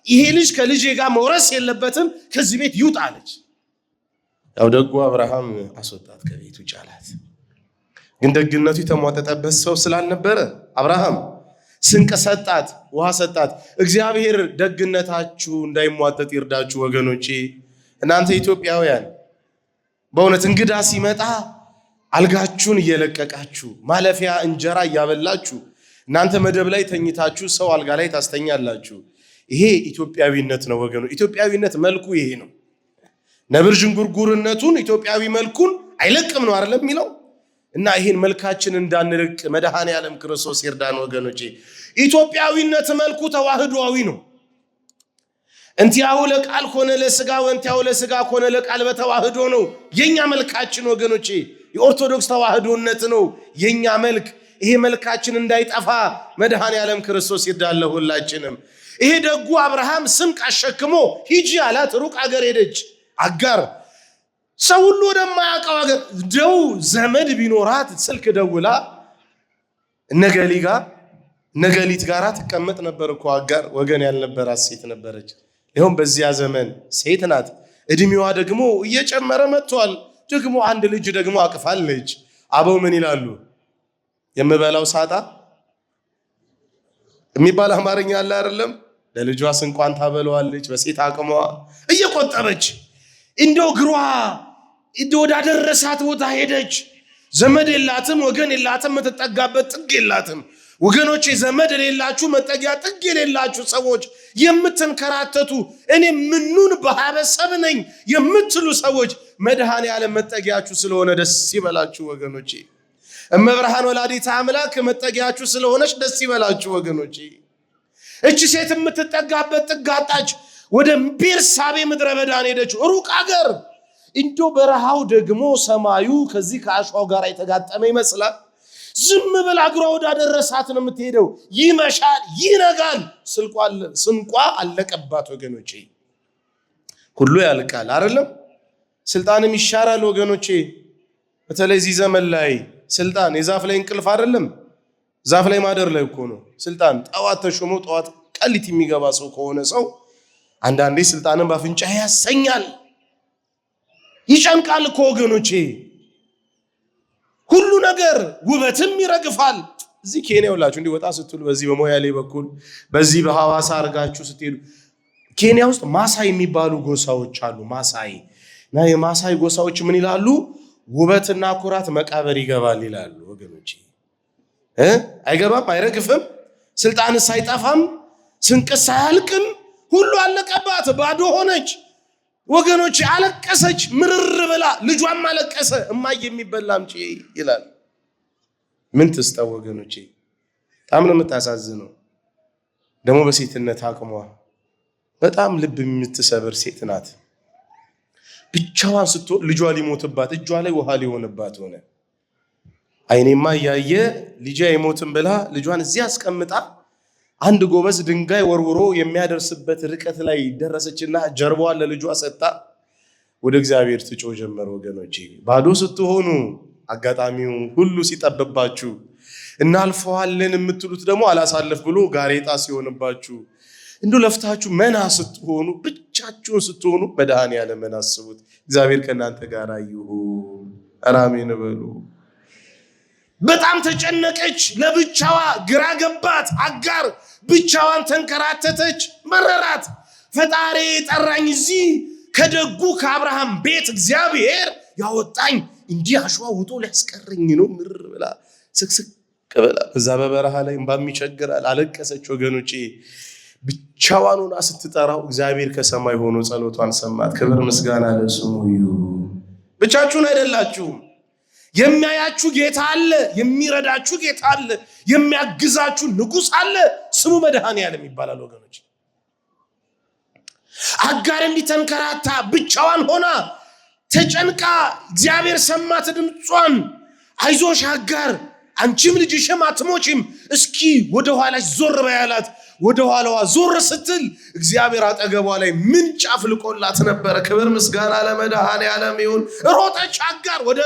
ይሄ ልጅ ከልጄ ጋር መውረስ የለበትም ከዚህ ቤት ይውጣ አለች። ያው ደጉ አብርሃም አስወጣት ከቤቱ ጫላት። ግን ደግነቱ የተሟጠጠበት ሰው ስላልነበረ አብርሃም ስንቅ ሰጣት፣ ውሃ ሰጣት። እግዚአብሔር ደግነታችሁ እንዳይሟጠጥ ይርዳችሁ ወገኖቼ። እናንተ ኢትዮጵያውያን በእውነት እንግዳ ሲመጣ አልጋችሁን እየለቀቃችሁ ማለፊያ እንጀራ እያበላችሁ እናንተ መደብ ላይ ተኝታችሁ ሰው አልጋ ላይ ታስተኛላችሁ። ይሄ ኢትዮጵያዊነት ነው ወገኖች። ኢትዮጵያዊነት መልኩ ይሄ ነው። ነብር ዥንጉርጉርነቱን ኢትዮጵያዊ መልኩን አይለቅም ነው አይደለም የሚለው። እና ይሄን መልካችን እንዳንርቅ መድኃኔ ዓለም ክርስቶስ ይርዳን ወገኖቼ። ኢትዮጵያዊነት መልኩ ተዋህዶአዊ ነው። እንቲያው ለቃል ሆነ ለስጋ ወንቲያው ለስጋ ሆነ ለቃል በተዋህዶ ነው የኛ መልካችን ወገኖቼ። የኦርቶዶክስ ተዋህዶነት ነው የኛ መልክ። ይሄ መልካችን እንዳይጠፋ መድኃኔ ዓለም ክርስቶስ ይርዳን ሁላችንም። ይሄ ደጉ አብርሃም ስንቅ አሸክሞ ሂጂ አላት። ሩቅ አገር ሄደች አጋር። ሰው ሁሉ ወደማያውቀው አገር ደው ዘመድ ቢኖራት ስልክ ደውላ ነገሊት ጋራ ትቀመጥ ነበር እኮ አጋር። ወገን ያልነበራት ሴት ነበረች። ይሁን በዚያ ዘመን ሴት ናት። እድሜዋ ደግሞ እየጨመረ መጥቷል። ደግሞ አንድ ልጅ ደግሞ አቅፋለች። አበው ምን ይላሉ? የምበላው ሳጣ የሚባል አማርኛ አለ አይደለም? ለልጇ ስንቋን ታበለዋለች በሴት አቅሟ እየቆጠበች። እንደው ግሯ ወዳደረሳት ቦታ ሄደች። ዘመድ የላትም፣ ወገን የላትም፣ የምትጠጋበት ጥግ የላትም። ወገኖቼ ዘመድ የሌላችሁ መጠጊያ ጥግ የሌላችሁ ሰዎች የምትንከራተቱ እኔ ምኑን በሐበሰብ ነኝ የምትሉ ሰዎች መድኃኔ ዓለም መጠጊያችሁ ስለሆነ ደስ ይበላችሁ ወገኖቼ። እመብርሃን ወላዲተ አምላክ መጠጊያችሁ ስለሆነች ደስ ይበላችሁ ወገኖቼ። እቺ ሴት የምትጠጋበት ጥግ አጣች። ወደ ቤርሳቤ ምድረ በዳ ሄደች። ሩቅ አገር እንዶ በረሃው ደግሞ ሰማዩ ከዚህ ከአሸዋው ጋር የተጋጠመ ይመስላል። ዝም ብላ እግሯ ወዳደረሳት ነው የምትሄደው። ይመሻል፣ ይነጋል፣ ስንቋ አለቀባት ወገኖቼ። ሁሉ ያልቃል አይደለም? ስልጣንም ይሻራል ወገኖቼ። በተለይ እዚህ ዘመን ላይ ስልጣን የዛፍ ላይ እንቅልፍ አይደለም፣ ዛፍ ላይ ማደር ላይ እኮ ነው ስልጣን። ጠዋት ተሾሞ ጠዋት ቀሊት የሚገባ ሰው ከሆነ ሰው አንዳንዴ ስልጣንን ባፍንጫ ያሰኛል፣ ይጨንቃል እኮ ወገኖቼ። ሁሉ ነገር ውበትም ይረግፋል። እዚህ ኬንያ ሁላችሁ እንዲህ ወጣ ስትሉ በዚህ በሞያሌ በኩል በዚህ በሐዋሳ አርጋችሁ ስትሄዱ ኬንያ ውስጥ ማሳይ የሚባሉ ጎሳዎች አሉ። ማሳይ እና የማሳይ ጎሳዎች ምን ይላሉ? ውበትና ኩራት መቃብር ይገባል ይላሉ ወገኖቼ። አይገባም፣ አይረግፍም፣ ስልጣንስ አይጠፋም፣ ስንቅስ አያልቅም። ሁሉ አለቀባት፣ ባዶ ሆነች ወገኖቼ። አለቀሰች ምርር ብላ፣ ልጇም አለቀሰ። እማዬ የሚበላ አምጪ ይላል። ምን ትስጠው ወገኖቼ? በጣም ነው የምታሳዝነው። ደግሞ በሴትነት አቅሟ በጣም ልብ የምትሰብር ሴት ናት። ብቻዋን ስትሆን ልጇ ሊሞትባት እጇ ላይ ውሃ ሊሆንባት ሆነ። አይኔማ እያየ ልጇ አይሞትም ብላ ልጇን እዚህ አስቀምጣ አንድ ጎበዝ ድንጋይ ወርውሮ የሚያደርስበት ርቀት ላይ ደረሰችና ጀርባዋን ለልጇ ሰጣ ወደ እግዚአብሔር ትጮ ጀመረ ወገኖቼ። ባዶ ስትሆኑ አጋጣሚው ሁሉ ሲጠብባችሁ እናልፈዋለን የምትሉት ደግሞ አላሳለፍ ብሎ ጋሬጣ ሲሆንባችሁ እንዱ ለፍታችሁ መና ስትሆኑ ብቻችሁን ስትሆኑ መድኃኔዓለም አስቡት። እግዚአብሔር ከእናንተ ጋር ይሁን። አሜን በሉ። በጣም ተጨነቀች፣ ለብቻዋ ግራ ገባት። አጋር ብቻዋን ተንከራተተች፣ መረራት። ፈጣሪ ጠራኝ እዚህ ከደጉ ከአብርሃም ቤት እግዚአብሔር ያወጣኝ እንዲህ አሸዋ ውጦ ሊያስቀረኝ ነው። ምር ብላ ስቅስቅ ብላ በዛ በበረሃ ላይ እንባም ይቸግራል አለቀሰች ወገኖቼ። ብቻዋን ሆና ስትጠራው እግዚአብሔር ከሰማይ ሆኖ ጸሎቷን ሰማት። ክብር ምስጋና ለስሙ ይሁን። ብቻችሁን አይደላችሁም። የሚያያችሁ ጌታ አለ፣ የሚረዳችሁ ጌታ አለ፣ የሚያግዛችሁ ንጉሥ አለ። ስሙ መድኃኔዓለም ይባላል ወገኖች። አጋር እንዲተንከራታ ብቻዋን ሆና ተጨንቃ እግዚአብሔር ሰማት ድምጿን። አይዞሽ አጋር አንቺም ልጅሽም አትሞቺም፣ እስኪ ወደ ኋላሽ ዞር በያላት። ወደ ኋላዋ ዞር ስትል እግዚአብሔር አጠገቧ ላይ ምንጭ አፍልቆላት ነበረ። ክብር ምስጋና ለመድኃኔዓለም ይሁን። ሮጠች አጋር ወደ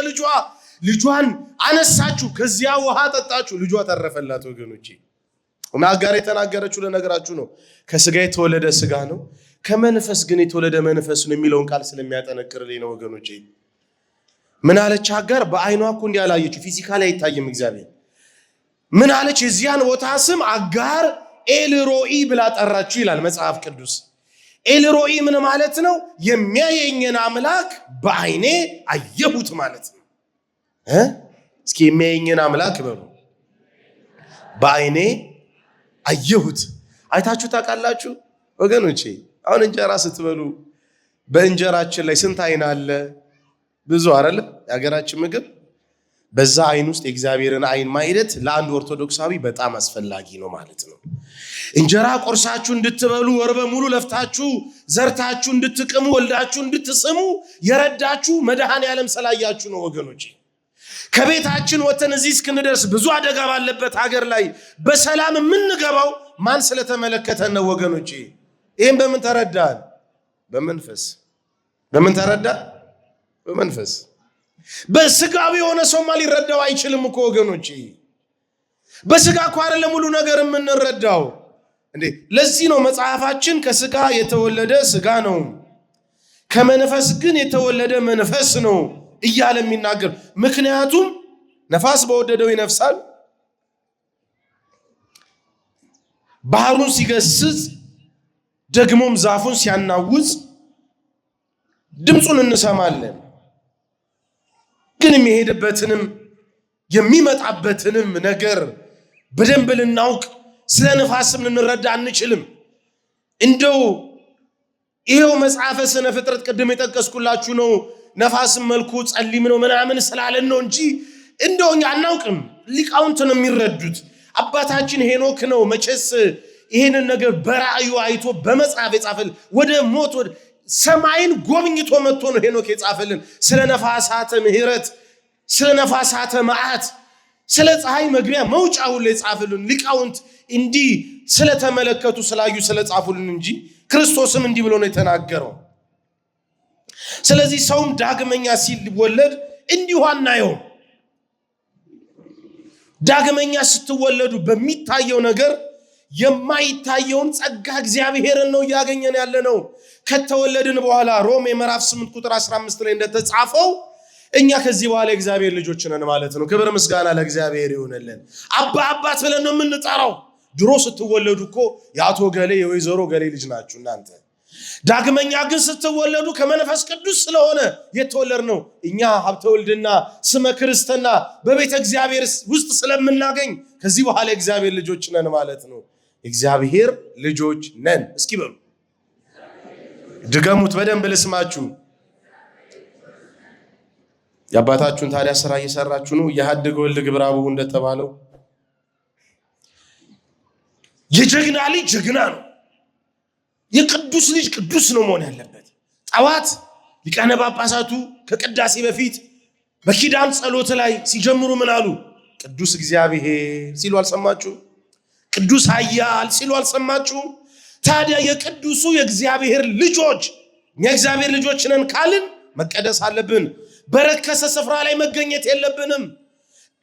ልጇን አነሳችሁ፣ ከዚያ ውሃ ጠጣችሁ፣ ልጇ ተረፈላት ወገኖቼ። እና አጋር የተናገረችው ለነገራችሁ ነው። ከስጋ የተወለደ ስጋ ነው፣ ከመንፈስ ግን የተወለደ መንፈስ ነው የሚለውን ቃል ስለሚያጠነክርልኝ ነው ወገኖቼ። ምን አለች አጋር? በአይኗ እኮ እንዲህ አላየችው፣ ፊዚካሊ አይታይም እግዚአብሔር። ምን አለች? የዚያን ቦታ ስም አጋር ኤልሮኢ ብላ ጠራችሁ ይላል መጽሐፍ ቅዱስ። ኤልሮኢ ምን ማለት ነው? የሚያየኝን አምላክ በአይኔ አየሁት ማለት ነው። እስኪ የሚያየኝን አምላክ በሉ። በአይኔ አየሁት። አይታችሁ ታውቃላችሁ ወገኖቼ? አሁን እንጀራ ስትበሉ በእንጀራችን ላይ ስንት አይን አለ? ብዙ አይደል? የሀገራችን ምግብ በዛ አይን ውስጥ የእግዚአብሔርን አይን ማየት ለአንድ ኦርቶዶክሳዊ በጣም አስፈላጊ ነው ማለት ነው። እንጀራ ቆርሳችሁ እንድትበሉ ወር በሙሉ ለፍታችሁ ዘርታችሁ እንድትቅሙ ወልዳችሁ እንድትስሙ የረዳችሁ መድኃኔዓለም ስላያችሁ ነው ወገኖቼ። ከቤታችን ወተን እዚህ እስክንደርስ ብዙ አደጋ ባለበት ሀገር ላይ በሰላም የምንገባው ማን ስለተመለከተን ነው ወገኖቼ? ይህም በምን ተረዳን? በመንፈስ። በምን ተረዳን? በመንፈስ። በስጋዊ የሆነ ሰውማ ሊረዳው አይችልም እኮ ወገኖቼ። በስጋ እኮ አይደለም ሙሉ ነገር የምንረዳው እንዴ። ለዚህ ነው መጽሐፋችን ከስጋ የተወለደ ስጋ ነው፣ ከመንፈስ ግን የተወለደ መንፈስ ነው እያለ የሚናገር። ምክንያቱም ነፋስ በወደደው ይነፍሳል፣ ባህሩን ሲገስጽ ደግሞም ዛፉን ሲያናውጽ ድምፁን እንሰማለን። ግን የሚሄድበትንም የሚመጣበትንም ነገር በደንብ ልናውቅ ስለ ነፋስም ልንረዳ አንችልም። እንደው ይሄው መጽሐፈ ስነ ፍጥረት ቅድም የጠቀስኩላችሁ ነው። ነፋስም መልኩ ጸሊም ነው ምናምን ስላለን ነው እንጂ እንደው እኛ አናውቅም። ሊቃውንት ነው የሚረዱት። አባታችን ሄኖክ ነው መቼስ ይሄንን ነገር በራእዩ አይቶ በመጽሐፍ የጻፈል። ወደ ሞት ሰማይን ጎብኝቶ መጥቶ ነው ሄኖክ የጻፈልን ስለ ነፋሳተ ምህረት ስለ ነፋሳተ መዓት ስለ ፀሐይ መግቢያ መውጫ ሁሉ የጻፈልን ሊቃውንት እንዲህ ስለተመለከቱ ስላዩ ስለጻፉልን እንጂ ክርስቶስም እንዲህ ብሎ ነው የተናገረው። ስለዚህ ሰውም ዳግመኛ ሲወለድ እንዲሁ አናየው። ዳግመኛ ስትወለዱ በሚታየው ነገር የማይታየውን ጸጋ እግዚአብሔርን ነው ያገኘን ያለነው። ከተወለድን በኋላ ሮሜ ምዕራፍ 8 ቁጥር 15 ላይ እንደተጻፈው እኛ ከዚህ በኋላ እግዚአብሔር ልጆች ነን ማለት ነው። ክብር ምስጋና ለእግዚአብሔር ይሁንልን። አባት ብለን ነው የምንጠራው። ድሮ ስትወለዱ እኮ የአቶ ገሌ የወይዘሮ ገሌ ልጅ ናችሁ እናንተ። ዳግመኛ ግን ስትወለዱ ከመንፈስ ቅዱስ ስለሆነ የተወለድነው እኛ ሀብተ ወልድና ስመ ክርስትና በቤተ እግዚአብሔር ውስጥ ስለምናገኝ ከዚህ በኋላ እግዚአብሔር ልጆች ነን ማለት ነው። እግዚአብሔር ልጆች ነን። እስኪ በሉ ድገሙት በደንብ ልስማችሁ። የአባታችሁን ታዲያ ስራ እየሰራችሁ ነው። ያድግ ወልድ ግብረ አቡሁ እንደተባለው የጀግና ልጅ ጀግና ነው። የቅዱስ ልጅ ቅዱስ ነው መሆን ያለበት። ጠዋት ሊቃነ ጳጳሳቱ ከቅዳሴ በፊት በኪዳን ጸሎት ላይ ሲጀምሩ ምን አሉ? ቅዱስ እግዚአብሔር ሲሉ አልሰማችሁ? ቅዱስ ኃያል ሲሉ አልሰማችሁ? ታዲያ የቅዱሱ የእግዚአብሔር ልጆች የእግዚአብሔር ልጆች ነን ካልን መቀደስ አለብን። በረከሰ ስፍራ ላይ መገኘት የለብንም።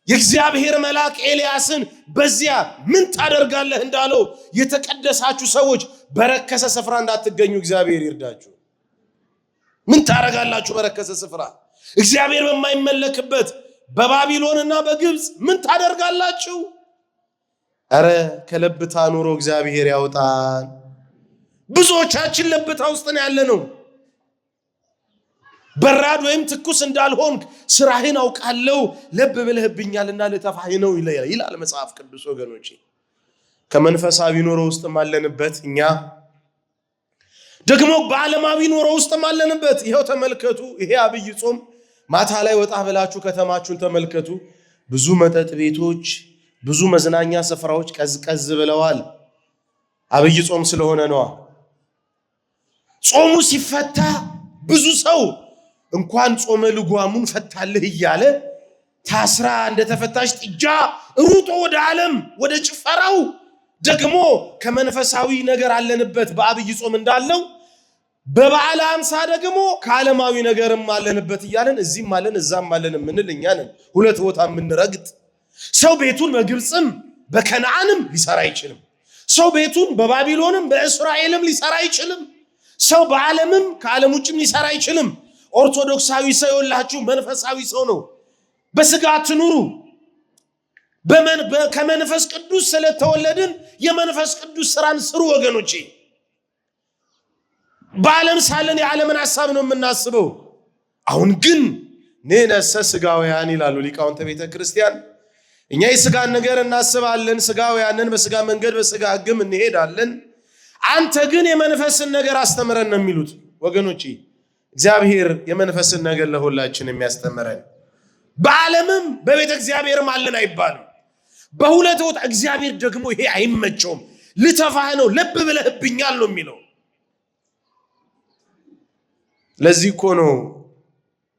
የእግዚአብሔር መልአክ ኤልያስን በዚያ ምን ታደርጋለህ እንዳለው የተቀደሳችሁ ሰዎች በረከሰ ስፍራ እንዳትገኙ እግዚአብሔር ይርዳችሁ። ምን ታደርጋላችሁ በረከሰ ስፍራ? እግዚአብሔር በማይመለክበት በባቢሎንና በግብፅ ምን ታደርጋላችሁ? አረ ከለብታ ኑሮ እግዚአብሔር ያውጣን። ብዙዎቻችን ለብታ ውስጥ ነው ያለነው። በራድ ወይም ትኩስ እንዳልሆንክ ስራህን አውቃለሁ ለብ ብለህብኛልና ልተፋህ ነው ይላል መጽሐፍ ቅዱስ። ወገኖቼ ከመንፈሳዊ ኑሮ ውስጥ ማለንበት እኛ ደግሞ በዓለማዊ ኑሮ ውስጥ ማለንበት። ይሄው ተመልከቱ። ይሄ አብይ ጾም ማታ ላይ ወጣ ብላችሁ ከተማችሁን ተመልከቱ። ብዙ መጠጥ ቤቶች፣ ብዙ መዝናኛ ስፍራዎች ቀዝቀዝ ብለዋል። አብይ ጾም ስለሆነ ነው። ጾሙ ሲፈታ ብዙ ሰው እንኳን ጾመ ልጓሙን ፈታልህ እያለ ታስራ እንደተፈታሽ ጥጃ ሩጦ ወደ ዓለም ወደ ጭፈራው ደግሞ ከመንፈሳዊ ነገር አለንበት። በአብይ ጾም እንዳለው በበዓለ ሃምሳ ደግሞ ከዓለማዊ ነገርም አለንበት እያለን እዚህም አለን እዛም አለን የምንል እኛ ነን። ሁለት ቦታ የምንረግጥ ሰው ቤቱን በግብፅም በከነዓንም ሊሰራ አይችልም። ሰው ቤቱን በባቢሎንም በእስራኤልም ሊሰራ አይችልም። ሰው በዓለምም ከዓለም ውጭም ሊሰራ አይችልም። ኦርቶዶክሳዊ ሰው ይላችሁ መንፈሳዊ ሰው ነው። በስጋ አትኑሩ። ከመንፈስ ቅዱስ ስለተወለድን የመንፈስ ቅዱስ ስራን ስሩ ወገኖቼ። በዓለም ሳለን የዓለምን ሐሳብ ነው የምናስበው። አሁን ግን ነነሰ ስጋውያን ይላሉ ሊቃውንተ ቤተ ክርስቲያን። እኛ የስጋን ነገር እናስባለን፣ ስጋውያንን በስጋ መንገድ በስጋ ሕግም እንሄዳለን። አንተ ግን የመንፈስን ነገር አስተምረን ነው የሚሉት ወገኖቼ። እግዚአብሔር የመንፈስን ነገር ለሁላችን የሚያስተምረን። በዓለምም በቤተ እግዚአብሔርም አለን አይባልም። በሁለት ቦታ እግዚአብሔር ደግሞ ይሄ አይመቸውም። ልተፋህ ነው ለብ ብለህብኛል ነው የሚለው። ለዚህ እኮ ነው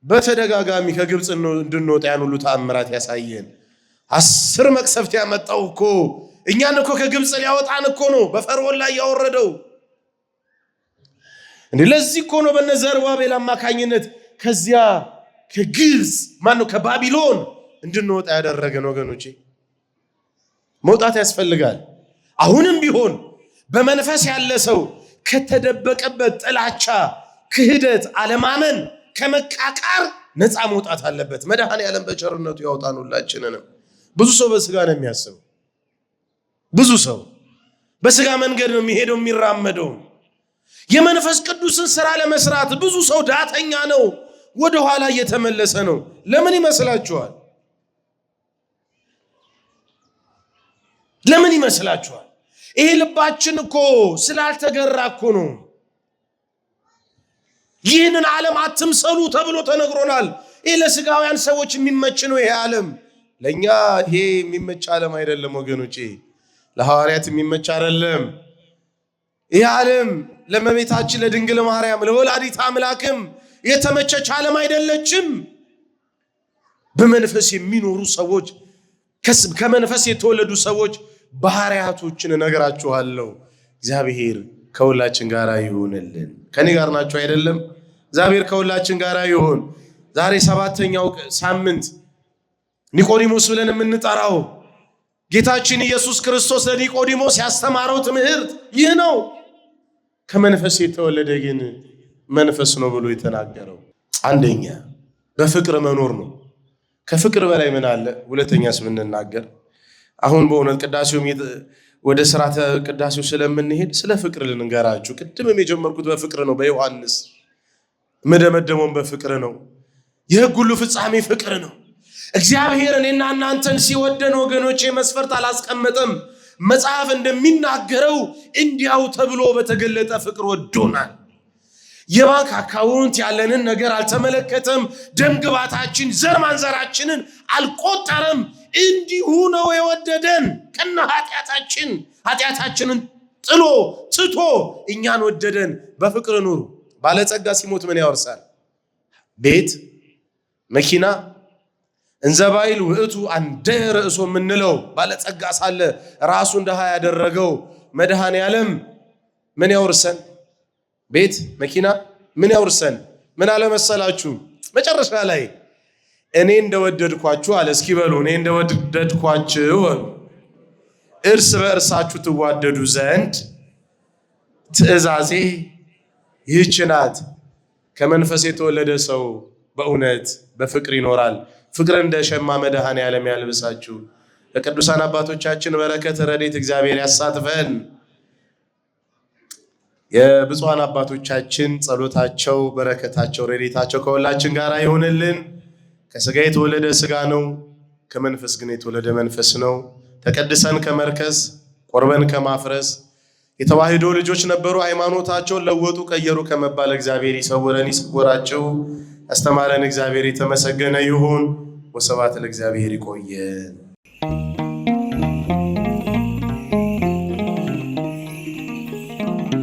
በተደጋጋሚ ከግብፅ እንድንወጣ ያን ሁሉ ተአምራት ያሳየን። 10 መቅሰፍት ያመጣው እኮ እኛን እኮ ከግብፅ ሊያወጣን እኮ ነው በፈርዖን ላይ ያወረደው። ለዚህ እኮ ነው በዘሩባቤል አማካኝነት ከዚያ ከግብፅ ከባቢሎን እንድንወጣ ያደረገን ወገኖቼ። መውጣት ያስፈልጋል። አሁንም ቢሆን በመንፈስ ያለ ሰው ከተደበቀበት ጥላቻ፣ ክህደት፣ አለማመን፣ ከመቃቃር ነፃ መውጣት አለበት። መድኃኔዓለም በቸርነቱ ያውጣን ሁላችንንም። ብዙ ሰው በስጋ ነው የሚያስበው። ብዙ ሰው በስጋ መንገድ ነው የሚሄደው የሚራመደው። የመንፈስ ቅዱስን ስራ ለመስራት ብዙ ሰው ዳተኛ ነው፣ ወደ ኋላ እየተመለሰ ነው። ለምን ይመስላችኋል? ለምን ይመስላችኋል? ይሄ ልባችን እኮ ስላልተገራ እኮ ነው። ይህንን ዓለም አትምሰሉ ተብሎ ተነግሮናል። ይሄ ለስጋውያን ሰዎች የሚመች ነው ይሄ ዓለም። ለኛ ይሄ የሚመች ዓለም አይደለም ወገኖቼ። ለሐዋርያት የሚመች አይደለም። ይህ ዓለም ለእመቤታችን ለድንግል ማርያም ለወላዲተ አምላክም የተመቸች ዓለም አይደለችም። በመንፈስ የሚኖሩ ሰዎች ከመንፈስ የተወለዱ ሰዎች ባህሪያቶችን እነግራችኋለሁ። እግዚአብሔር ከሁላችን ጋር ይሁንልን። ከኔ ጋር ናችሁ አይደለም? እግዚአብሔር ከሁላችን ጋር ይሁን። ዛሬ 7ኛው ሳምንት ኒቆዲሞስ ብለን የምንጠራው ጌታችን ኢየሱስ ክርስቶስ ለኒቆዲሞስ ያስተማረው ትምህርት ይህ ነው። ከመንፈስ የተወለደ ግን መንፈስ ነው ብሎ የተናገረው አንደኛ በፍቅር መኖር ነው። ከፍቅር በላይ ምን አለ? ሁለተኛስ ብንናገር አሁን በእውነት ቅዳሴው ወደ ስርዓተ ቅዳሴው ስለምንሄድ ስለ ፍቅር ልንገራችሁ። ቅድምም የጀመርኩት በፍቅር ነው። በዮሐንስ መደመደሞም በፍቅር ነው። የሕግ ሁሉ ፍጻሜ ፍቅር ነው። እግዚአብሔር እኔና እናንተን ሲወደን ወገኖቼ መስፈርት አላስቀመጠም። መጽሐፍ እንደሚናገረው እንዲያው ተብሎ በተገለጠ ፍቅር ወዶናል። የባንክ አካውንት ያለንን ነገር አልተመለከተም። ደምግባታችን ዘር ማንዘራችንን አልቆጠረም። እንዲሁ ነው የወደደን። ከነ ኃጢአታችንን ጥሎ ትቶ እኛን ወደደን። በፍቅር ኑሩ። ባለጸጋ ሲሞት ምን ያወርሳል? ቤት፣ መኪና። እንዘባይል ውእቱ አንደ ርእሶ የምንለው ባለጸጋ ሳለ ራሱን ድሃ ያደረገው መድኃኔ ዓለም ምን ያወርሰን? ቤት፣ መኪና። ምን ያወርሰን? ምን አለመሰላችሁ? መጨረሻ ላይ እኔ እንደወደድኳችሁ አለ። እስኪ በሉ እኔ እንደወደድኳችሁ እርስ በእርሳችሁ ትዋደዱ ዘንድ ትእዛዜ ይህች ናት። ከመንፈስ የተወለደ ሰው በእውነት በፍቅር ይኖራል። ፍቅር እንደ ሸማ መድኃኔ ዓለም ያልብሳችሁ። ለቅዱሳን አባቶቻችን በረከት ረድኤት እግዚአብሔር ያሳትፈን። የብፁዓን አባቶቻችን ጸሎታቸው፣ በረከታቸው፣ ረድኤታቸው ከሁላችን ጋር ይሁንልን። ከሥጋ የተወለደ ሥጋ ነው፣ ከመንፈስ ግን የተወለደ መንፈስ ነው። ተቀድሰን ከመርከስ ቆርበን ከማፍረስ የተዋህዶ ልጆች ነበሩ፣ ሃይማኖታቸውን ለወጡ ቀየሩ ከመባል እግዚአብሔር ይሰውረን ይሰውራቸው። ያስተማረን እግዚአብሔር የተመሰገነ ይሁን። ወስብሐት ለእግዚአብሔር። ይቆየን።